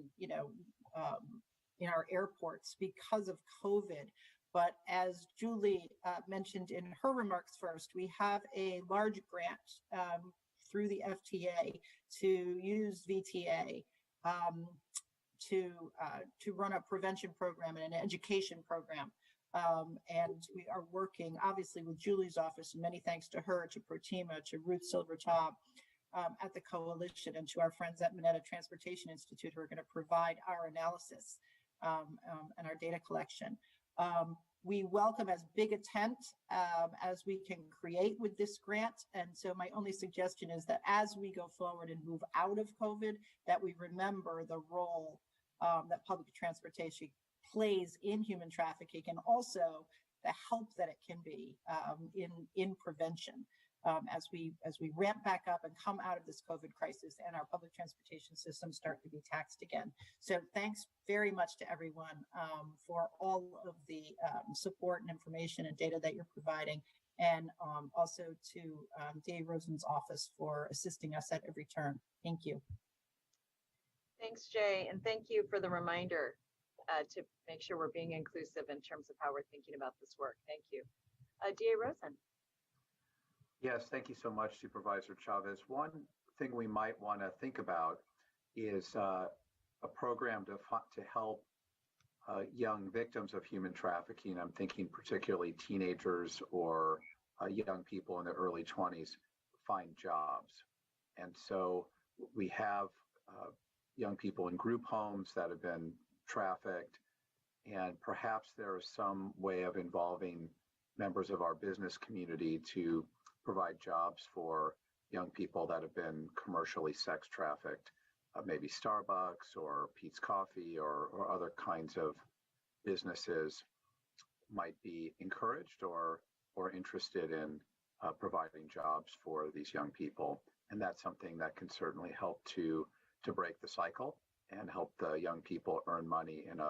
in our airports because of COVID. But as Julie mentioned in her remarks first, we have a large grant through the FTA to use VTA to run a prevention program and an education program. And we are working obviously with Julie's office, and many thanks to her, to Protima, to Ruth Silvertop at the coalition, and to our friends at Minetta Transportation Institute, who are going to provide our analysis and our data collection. We welcome as big a tent as we can create with this grant. And so my only suggestion is that as we go forward and move out of COVID, that we remember the role that public transportation plays in human trafficking, and also the help that it can be in prevention as we ramp back up and come out of this COVID crisis and our public transportation systems start to be taxed again. So thanks very much to everyone for all of the support and information and data that you're providing, and also to DA Rosen's office for assisting us at every turn. Thank you. Thanks, Jay, and thank you for the reminder to make sure we're being inclusive in terms of how we're thinking about this work. Thank you. DA Rosen. Yes, thank you so much, Supervisor Chavez. One thing we might want to think about is a program to help young victims of human trafficking. I'm thinking particularly teenagers or young people in their early 20s find jobs. And so we have young people in group homes that have been trafficked, and perhaps there is some way of involving members of our business community to provide jobs for young people that have been commercially sex trafficked. Maybe Starbucks or Pete's Coffee or other kinds of businesses might be encouraged or interested in providing jobs for these young people. And that's something that can certainly help to break the cycle and help the young people earn money in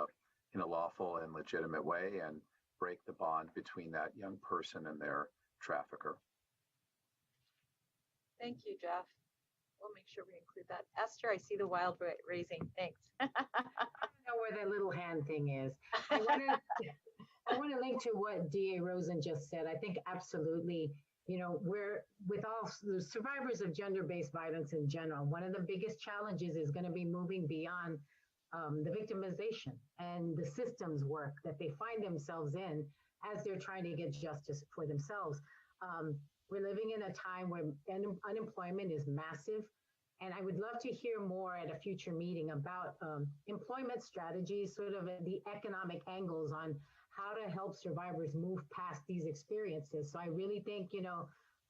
a lawful and legitimate way, and break the bond between that young person and their trafficker. Thank you, Jeff. We'll make sure we include that. Esther, I see the wild raising. Thanks. I don't know where that little hand thing is. I want to link to what DA Rosen just said. I think absolutely, we're with all the survivors of gender-based violence in general, one of the biggest challenges is going to be moving beyond the victimization and the systems work that they find themselves in as they're trying to get justice for themselves. We're living in a time where unemployment is massive. And I would love to hear more at a future meeting about employment strategies, sort of the economic angles on how to help survivors move past these experiences. So I really think,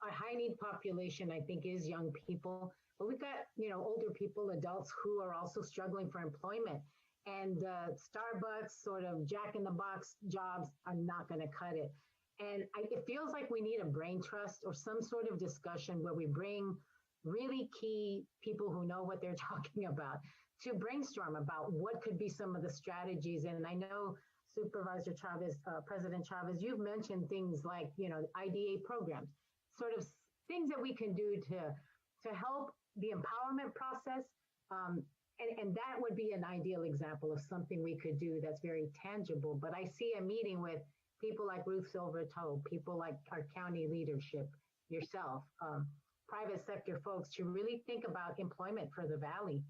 our high need population, I think, is young people, but we've got, older people, adults who are also struggling for employment. And Starbucks sort of jack in the box jobs are not going to cut it. And it feels like we need a brain trust or some sort of discussion where we bring really key people who know what they're talking about to brainstorm about what could be some of the strategies. And I know Supervisor Chavez, President Chavez, you've mentioned things like, IDA programs, sort of things that we can do to help the empowerment process. And that would be an ideal example of something we could do that's very tangible. But I see a meeting with people like Ruth Silvertoe, people like our county leadership, yourself, private sector folks to really think about employment for the Valley.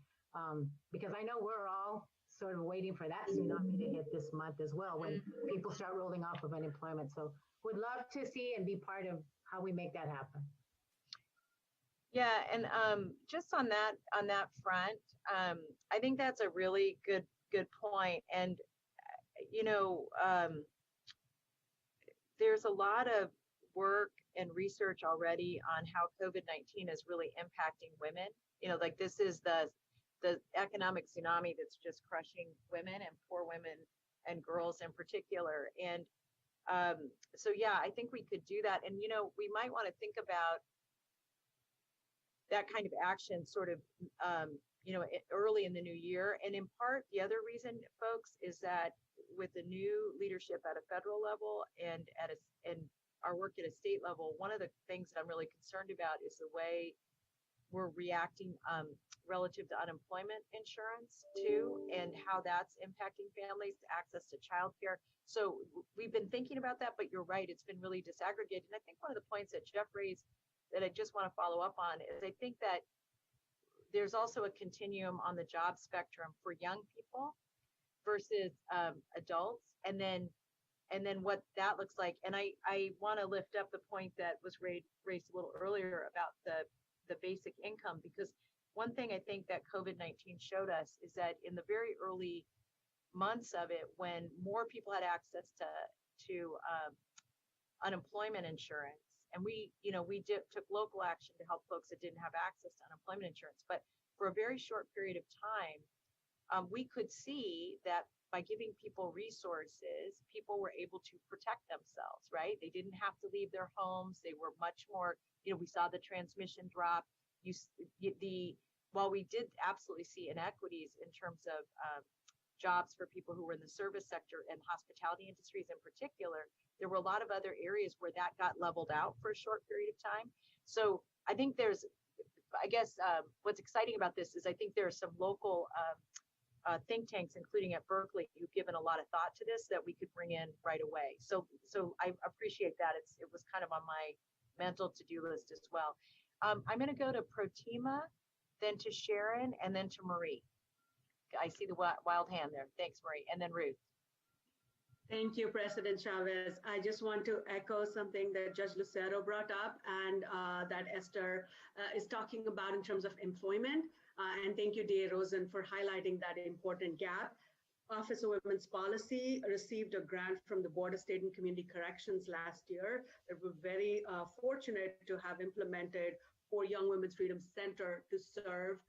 Because I know we're all sort of waiting for that tsunami to hit this month as well when people start rolling off of unemployment. So would love to see and be part of how we make that happen. Yeah, and just on that front, I think that's a really good point. And there's a lot of work and research already on how COVID-19 is really impacting women. Like this is the economic tsunami that's just crushing women and poor women and girls in particular. And so, yeah, I think we could do that. And, we might want to think about that kind of action sort of, early in the new year. And in part, the other reason, folks, is that with the new leadership at a federal level and our work at a state level, one of the things that I'm really concerned about is the way we're reacting relative to unemployment insurance too, and how that's impacting families' access to childcare. So we've been thinking about that, but you're right, it's been really disaggregated. And I think one of the points that Jeff raised that I just want to follow up on is I think that there's also a continuum on the job spectrum for young people versus adults, and then what that looks like. And I want to lift up the point that was raised a little earlier about the basic income, because one thing I think that COVID-19 showed us is that in the very early months of it, when more people had access to unemployment insurance, and we took local action to help folks that didn't have access to unemployment insurance, but for a very short period of time, we could see that by giving people resources, people were able to protect themselves, right? They didn't have to leave their homes. They were much more, we saw the transmission drop. While we did absolutely see inequities in terms of jobs for people who were in the service sector and hospitality industries in particular, there were a lot of other areas where that got leveled out for a short period of time. So I think what's exciting about this is I think there are some local think tanks, including at Berkeley, who've given a lot of thought to this that we could bring in right away. So I appreciate that. It was kind of on my mental to-do list as well. I'm going to go to Protima, then to Sharon, and then to Marie. I see the wild hand there. Thanks, Marie. And then Ruth. Thank you, President Chavez. I just want to echo something that Judge Lucero brought up and that Esther is talking about in terms of employment. And thank you, DA Rosen, for highlighting that important gap. Office of Women's Policy received a grant from the Board of State and Community Corrections last year. We're very fortunate to have implemented for Young Women's Freedom Center to serve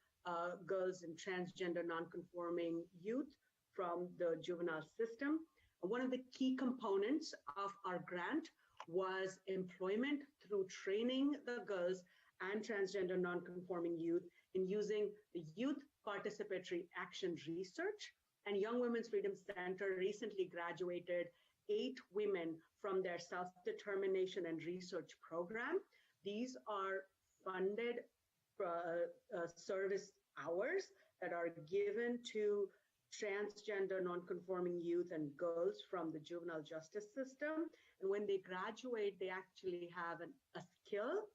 girls and transgender nonconforming youth from the juvenile system. One of the key components of our grant was employment through training the girls and transgender nonconforming youth in using the Youth Participatory Action Research. And Young Women's Freedom Center recently graduated 8 women from their self-determination and research program. These are funded service hours that are given to transgender nonconforming youth and girls from the juvenile justice system. And when they graduate, they actually have a skill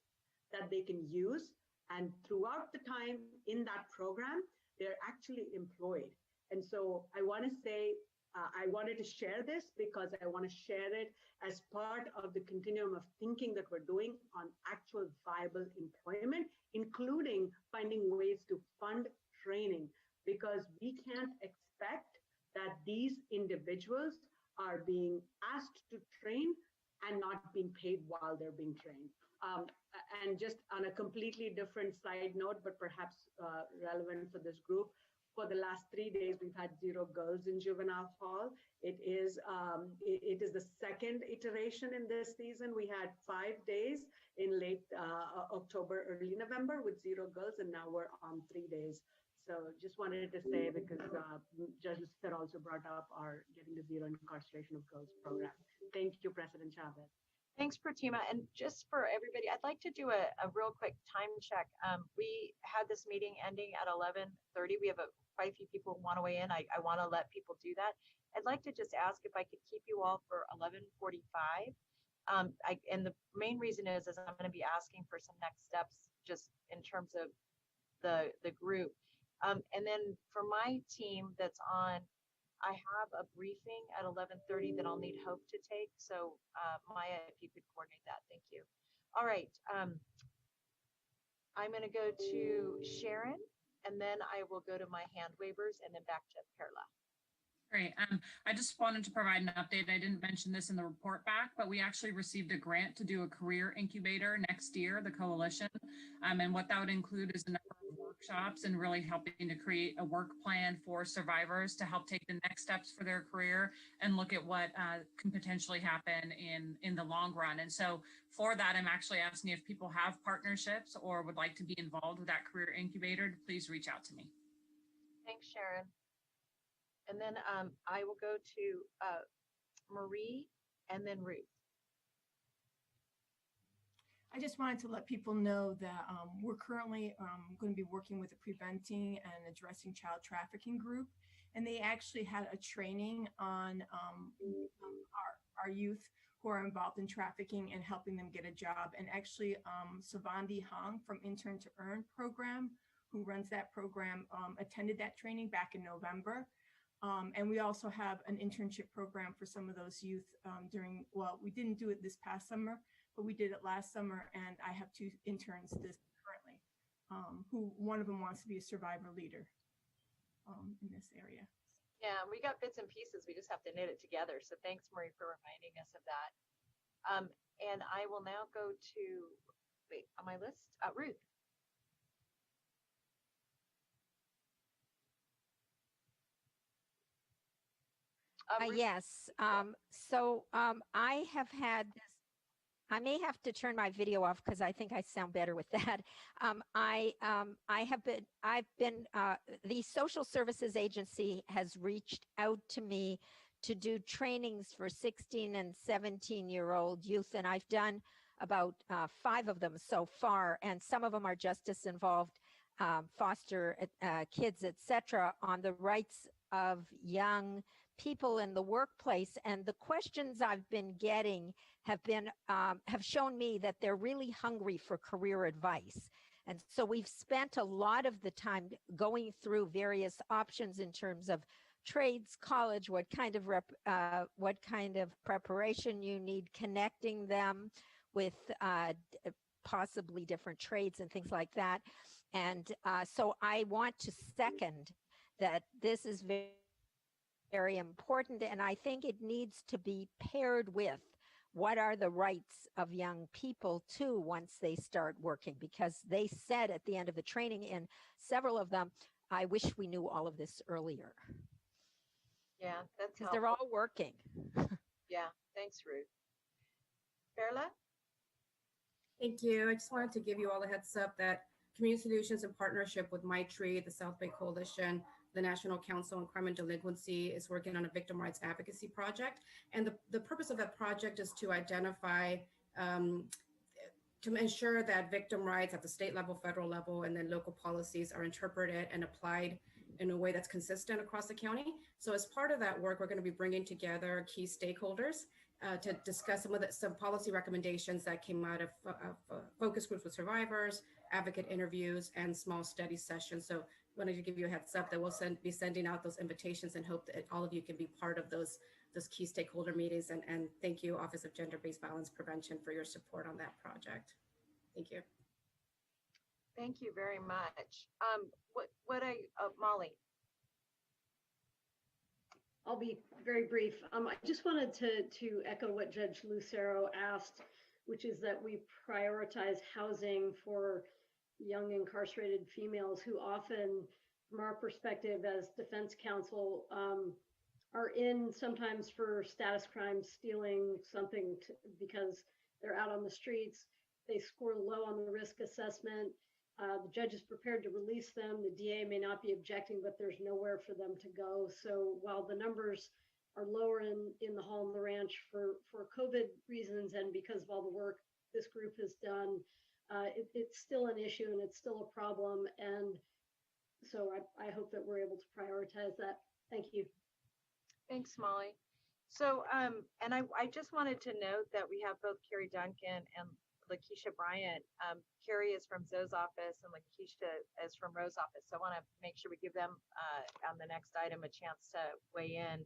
that they can use. And throughout the time in that program, they're actually employed. And so I want to say I wanted to share this because I want to share it as part of the continuum of thinking that we're doing on actual viable employment, including finding ways to fund training, because we can't expect that these individuals are being asked to train and not being paid while they're being trained. And just on a completely different side note, but perhaps relevant for this group, for the last 3 days, we've had 0 girls in juvenile hall. It is the second iteration in this season. We had 5 days in late October, early November with 0 girls, and now we're on 3 days. So just wanted to say, because Judge Lucero also brought up our Getting to Zero Incarceration of Girls program. Thank you, President Chavez. Thanks, Pratima. And just for everybody, I'd like to do a real quick time check. We had this meeting ending at 11:30. We have quite a few people who want to weigh in. I want to let people do that. I'd like to just ask if I could keep you all for 11:45. And the main reason is I'm going to be asking for some next steps just in terms of the group. And then for my team that's on, I have a briefing at 11:30 that I'll need Hope to take. So Maya, if you could coordinate that, thank you. All right, I'm going to go to Sharon, and then I will go to my hand wavers, and then back to Perla. Great. I just wanted to provide an update. I didn't mention this in the report back, but we actually received a grant to do a career incubator next year, the coalition. And what that would include is a number of workshops and really helping to create a work plan for survivors to help take the next steps for their career and look at what can potentially happen in the long run. And so for that, I'm actually asking if people have partnerships or would like to be involved with that career incubator, to please reach out to me. Thanks, Sharon. And then I will go to Marie and then Ruth. I just wanted to let people know that we're currently going to be working with the Preventing and Addressing Child Trafficking group. And they actually had a training on our youth who are involved in trafficking and helping them get a job. And actually, Savandi Hong from Intern to Earn program, who runs that program, attended that training back in November. And we also have an internship program for some of those youth we didn't do it this past summer, but we did it last summer. And I have 2 interns currently, who one of them wants to be a survivor leader in this area. Yeah, we got bits and pieces. We just have to knit it together. So thanks, Marie, for reminding us of that. And I will now go to, on my list, Ruth. Yes. I have had this. I may have to turn my video off because I think I sound better with that. The social services agency has reached out to me to do trainings for 16 and 17-year-old youth, and I've done about 5 of them so far, and some of them are justice involved, foster kids, etc., on the rights of young people in the workplace. And the questions I've been getting have shown me that they're really hungry for career advice. And so we've spent a lot of the time going through various options in terms of trades, college, what kind of preparation you need, connecting them with possibly different trades and things like that. And so I want to second that this is very important, and I think it needs to be paired with what are the rights of young people too once they start working, because they said at the end of the training in several of them, I wish we knew all of this earlier. Yeah, that's because they're all working. Yeah, thanks, Ruth. Perla? Thank you. I just wanted to give you all a heads up that Community Solutions in partnership with MyTree, the South Bay Coalition, the National Council on Crime and Delinquency is working on a victim rights advocacy project. And the purpose of that project is to identify, to ensure that victim rights at the state level, federal level, and then local policies are interpreted and applied in a way that's consistent across the county. So as part of that work, we're going to be bringing together key stakeholders to discuss some policy recommendations that came out of focus groups with survivors, advocate interviews, and small study sessions. So wanted to give you a heads up that we'll be sending out those invitations and hope that all of you can be part of those key stakeholder meetings. And thank you, Office of Gender-Based Violence Prevention, for your support on that project. Thank you. Thank you very much. Molly. I'll be very brief. I just wanted to echo what Judge Lucero asked, which is that we prioritize housing for young incarcerated females who often, from our perspective as defense counsel, are in sometimes for status crimes, stealing something because they're out on the streets. They score low on the risk assessment. The judge is prepared to release them. The DA may not be objecting, but there's nowhere for them to go. So while the numbers are lower in the Hall and the Ranch for COVID reasons and because of all the work this group has done, it's still an issue and it's still a problem. And so I hope that we're able to prioritize that. Thank you. Thanks, Molly. So, and I just wanted to note that we have both Carrie Duncan and Lakeisha Bryant. Carrie is from Zoe's office and Lakeisha is from Rose's office. So I want to make sure we give them on the next item a chance to weigh in.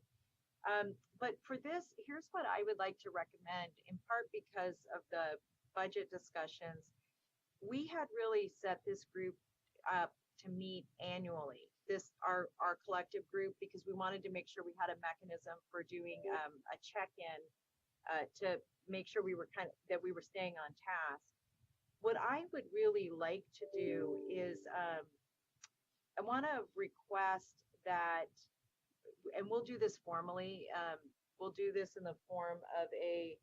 But for this, here's what I would like to recommend, in part because of the budget discussions. We had really set this group up to meet annually, our collective group, because we wanted to make sure we had a mechanism for doing a check-in to make sure we were that we were staying on task. What I would really like to do is I want to request that, and we'll do this formally. We'll do this in the form of a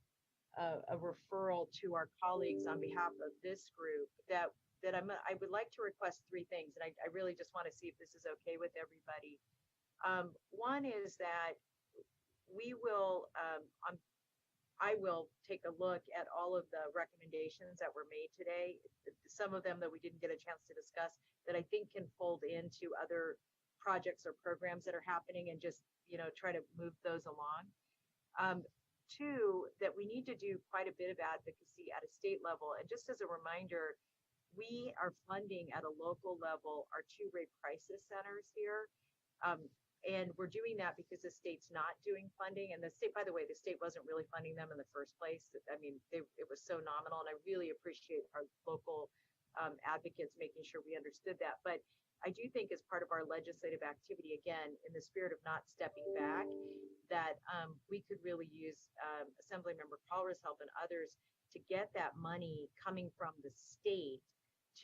referral to our colleagues on behalf of this group that I would like to request three things, and I really just want to see if this is okay with everybody. One is that we will, I will take a look at all of the recommendations that were made today, some of them that we didn't get a chance to discuss that I think can fold into other projects or programs that are happening, and just, try to move those along. Two, that we need to do quite a bit of advocacy at a state level. And just as a reminder, we are funding at a local level our 2 rape crisis centers here. And we're doing that because the state's not doing funding. And the state, by the way, the state wasn't really funding them in the first place. I mean, it was so nominal, and I really appreciate our local advocates making sure we understood that. But I do think as part of our legislative activity, again, in the spirit of not stepping back, that we could really use Assemblymember Calder's help and others to get that money coming from the state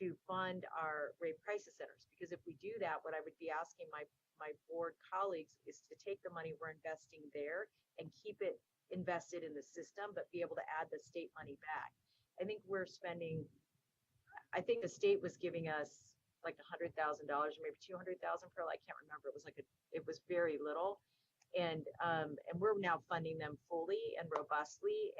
to fund our rape crisis centers. Because if we do that, what I would be asking my board colleagues is to take the money we're investing there and keep it invested in the system, but be able to add the state money back. I think we're spending, I think the state was giving us like $100,000 or maybe $200,000 per, I can't remember. It was it was very little. And we're now funding them fully and robustly.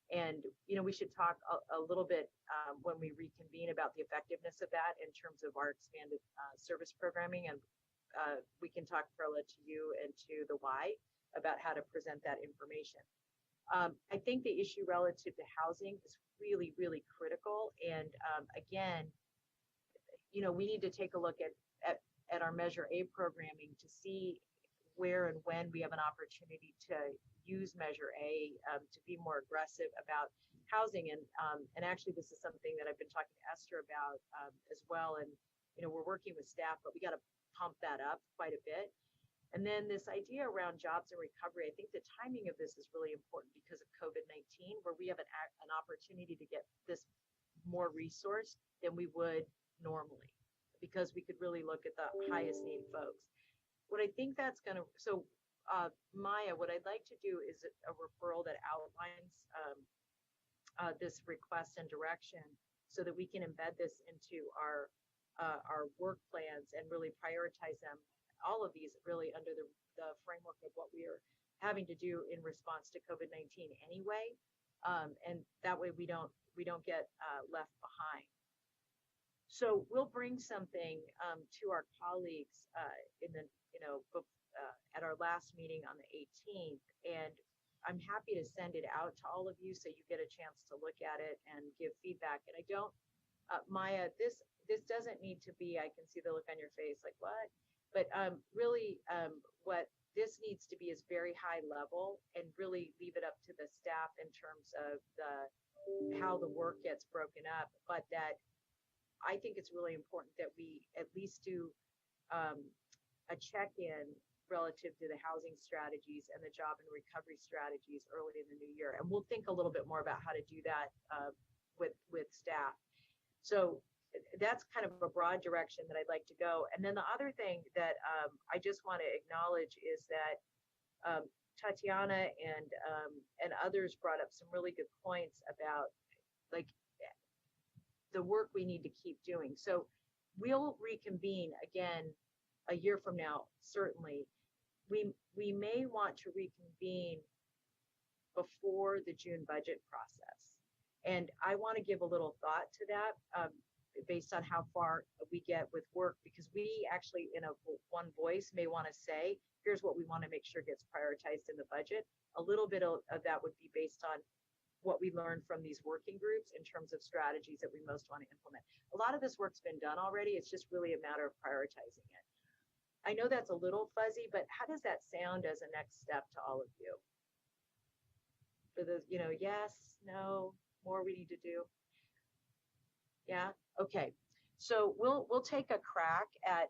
And we should talk a little bit when we reconvene about the effectiveness of that in terms of our expanded service programming. And we can talk, Perla, to you and to the Y about how to present that information. I think the issue relative to housing is really, really critical. And again, we need to take a look at our Measure A programming to see where and when we have an opportunity to use Measure A to be more aggressive about housing. And actually, this is something that I've been talking to Esther about as well. And, we're working with staff, but we got to pump that up quite a bit. And then this idea around jobs and recovery, I think the timing of this is really important because of COVID-19, where we have an opportunity to get this more resource than we would normally, because we could really look at the highest need folks. What I think that's going to, so Maya, what I'd like to do is a referral that outlines this request and direction so that we can embed this into our work plans and really prioritize them, all of these really under the framework of what we are having to do in response to COVID-19 anyway. And that way we don't get left behind. So we'll bring something to our colleagues in the, at our last meeting on the 18th, and I'm happy to send it out to all of you so you get a chance to look at it and give feedback. And I don't, Maya, this this doesn't need to be, I can see the look on your face like, what? But really what this needs to be is very high level and really leave it up to the staff in terms of how the work gets broken up. But that I think it's really important that we at least do a check-in relative to the housing strategies and the job and recovery strategies early in the new year. And we'll think a little bit more about how to do that with staff. So that's kind of a broad direction that I'd like to go. And then the other thing that I just want to acknowledge is that Tatiana and others brought up some really good points about like the work we need to keep doing. So we'll reconvene again a year from now, certainly. We may want to reconvene before the June budget process. And I want to give a little thought to that based on how far we get with work, because we actually in a one voice may want to say, here's what we want to make sure gets prioritized in the budget. A little bit of that would be based on what we learned from these working groups in terms of strategies that we most want to implement. A lot of this work's been done already. It's just really a matter of prioritizing it. I know that's a little fuzzy, but how does that sound as a next step to all of you? For the, yes, no, more we need to do. Yeah, okay. So we'll take a crack at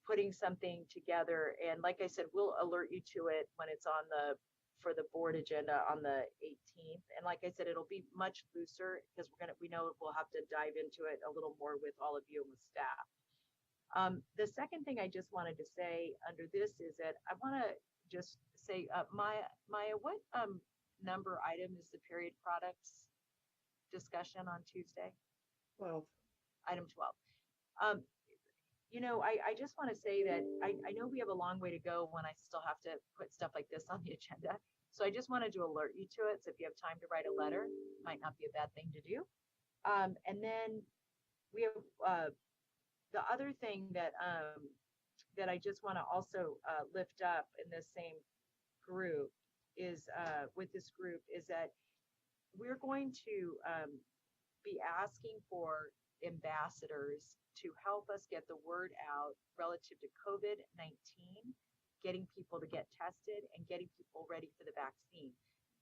putting something together, and like I said, we'll alert you to it when it's on for the board agenda on the 18th. And like I said, it'll be much looser because we know we'll have to dive into it a little more with all of you and with staff. The second thing I just wanted to say under this is that I want to just say, Maya, what number item is the period products discussion on Tuesday? 12. Item 12. I just want to say that I know we have a long way to go when I still have to put stuff like this on the agenda. So I just wanted to alert you to it. So if you have time to write a letter, might not be a bad thing to do. And then we have the other thing that I just want to also lift up in this same group is with this group is that we're going to be asking for ambassadors to help us get the word out relative to COVID-19, getting people to get tested and getting people ready for the vaccine.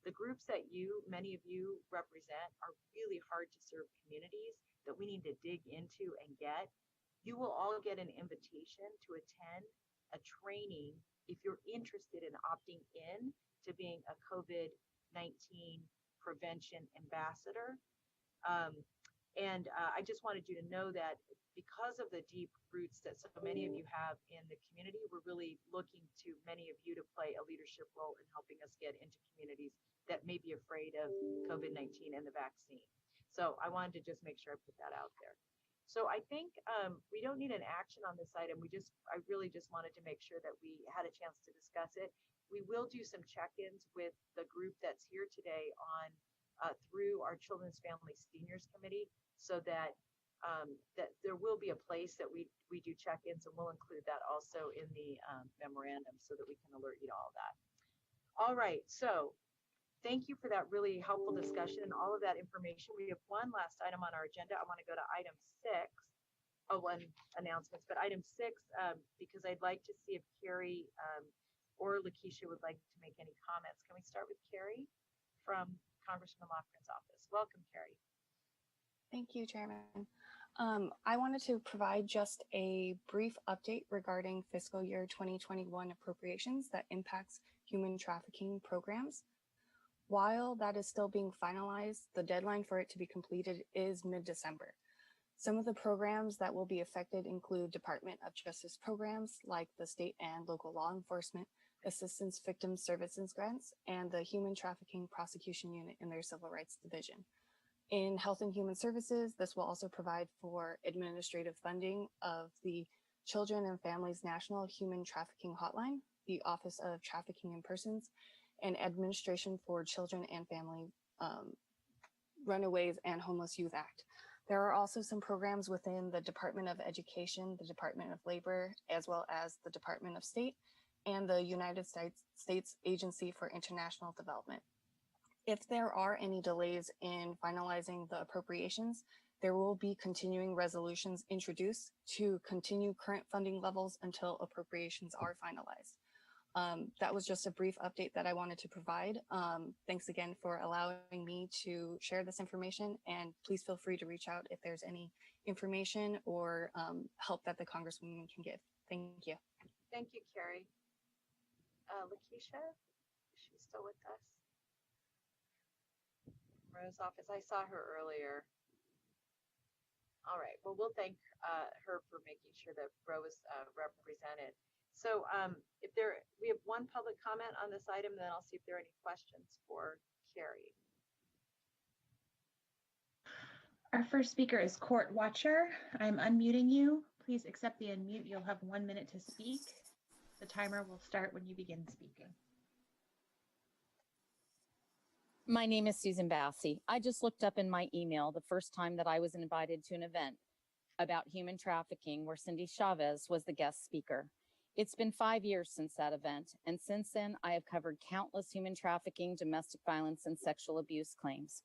The groups that many of you represent are really hard to serve communities that we need to dig into and get. You will all get an invitation to attend a training if you're interested in opting in to being a COVID-19 prevention ambassador. I just wanted you to know that because of the deep roots that so many of you have in the community, we're really looking to many of you to play a leadership role in helping us get into communities that may be afraid of COVID-19 and the vaccine. So I wanted to just make sure I put that out there. So I think we don't need an action on this item. I really just wanted to make sure that we had a chance to discuss it. We will do some check-ins with the group that's here today on through our Children's Family Seniors Committee, so that that there will be a place that we do check-ins, and we'll include that also in the memorandum so that we can alert you to all that. All right, so thank you for that really helpful discussion and all of that information. We have one last item on our agenda. I want to go to item 6. One announcements, but item 6, because I'd like to see if Carrie or Lakeisha would like to make any comments. Can we start with Carrie from Congressman Lofgren's office? Welcome, Carrie. Thank you, Chairman. I wanted to provide just a brief update regarding fiscal year 2021 appropriations that impacts human trafficking programs. While that is still being finalized, the deadline for it to be completed is mid-December. Some of the programs that will be affected include Department of Justice programs like the State and Local Law Enforcement Assistance Victim Services Grants and the Human Trafficking Prosecution Unit in their Civil Rights Division. In Health and Human Services, this will also provide for administrative funding of the Children and Families National Human Trafficking Hotline, the Office of Trafficking in Persons, and Administration for Children and Family Runaways and Homeless Youth Act. There are also some programs within the Department of Education, the Department of Labor, as well as the Department of State and the United States Agency for International Development. If there are any delays in finalizing the appropriations, there will be continuing resolutions introduced to continue current funding levels until appropriations are finalized. That was just a brief update that I wanted to provide. Thanks again for allowing me to share this information, and please feel free to reach out if there's any information or help that the Congresswoman can give. Thank you. Thank you, Carrie. Lakeisha, is she still with us? Rose office, I saw her earlier. All right, well, we'll thank her for making sure that Ro was represented. So we have one public comment on this item, then I'll see if there are any questions for Carrie. Our first speaker is Court Watcher. I'm unmuting you. Please accept the unmute. You'll have 1 minute to speak. The timer will start when you begin speaking. My name is Susan Bassey. I just looked up in my email the first time that I was invited to an event about human trafficking where Cindy Chavez was the guest speaker. It's been 5 years since that event, and since then I have covered countless human trafficking, domestic violence, and sexual abuse claims.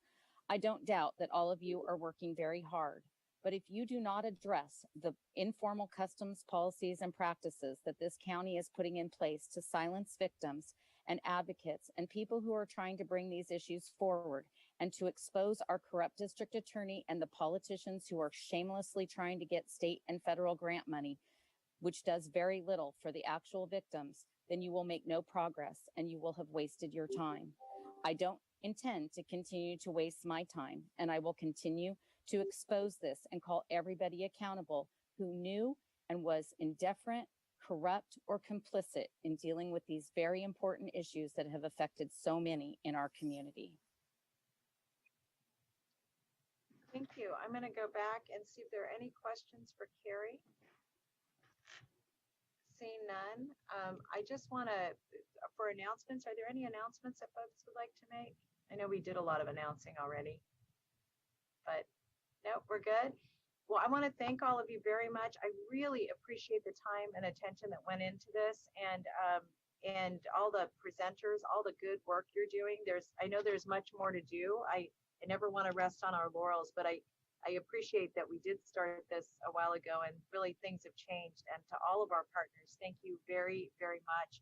I don't doubt that all of you are working very hard, but if you do not address the informal customs, policies, and practices that this county is putting in place to silence victims and advocates and people who are trying to bring these issues forward, and to expose our corrupt district attorney and the politicians who are shamelessly trying to get state and federal grant money, which does very little for the actual victims, then you will make no progress and you will have wasted your time. I don't intend to continue to waste my time, and I will continue to expose this and call everybody accountable who knew and was indifferent, corrupt, or complicit in dealing with these very important issues that have affected so many in our community. Thank you. I'm going to go back and see if there are any questions for Carrie. Seeing none, I just want to, for announcements, are there any announcements that folks would like to make? I know we did a lot of announcing already, but no, we're good. Well, I want to thank all of you very much. I really appreciate the time and attention that went into this, and all the presenters, all the good work you're doing. I know there's much more to do. I never want to rest on our laurels, but I appreciate that we did start this a while ago, and really things have changed. And to all of our partners, thank you very, very much.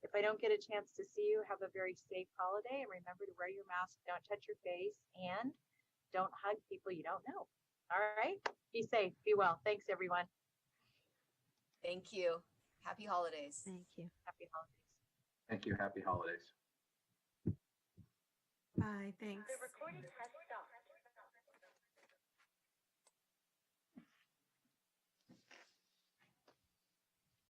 If I don't get a chance to see you, have a very safe holiday, and remember to wear your mask, don't touch your face, and don't hug people you don't know. All right, be safe, be well. Thanks, everyone. Thank you. Happy holidays. Thank you. Happy holidays. Thank you. Happy holidays. Bye. Thanks. The recording has stopped.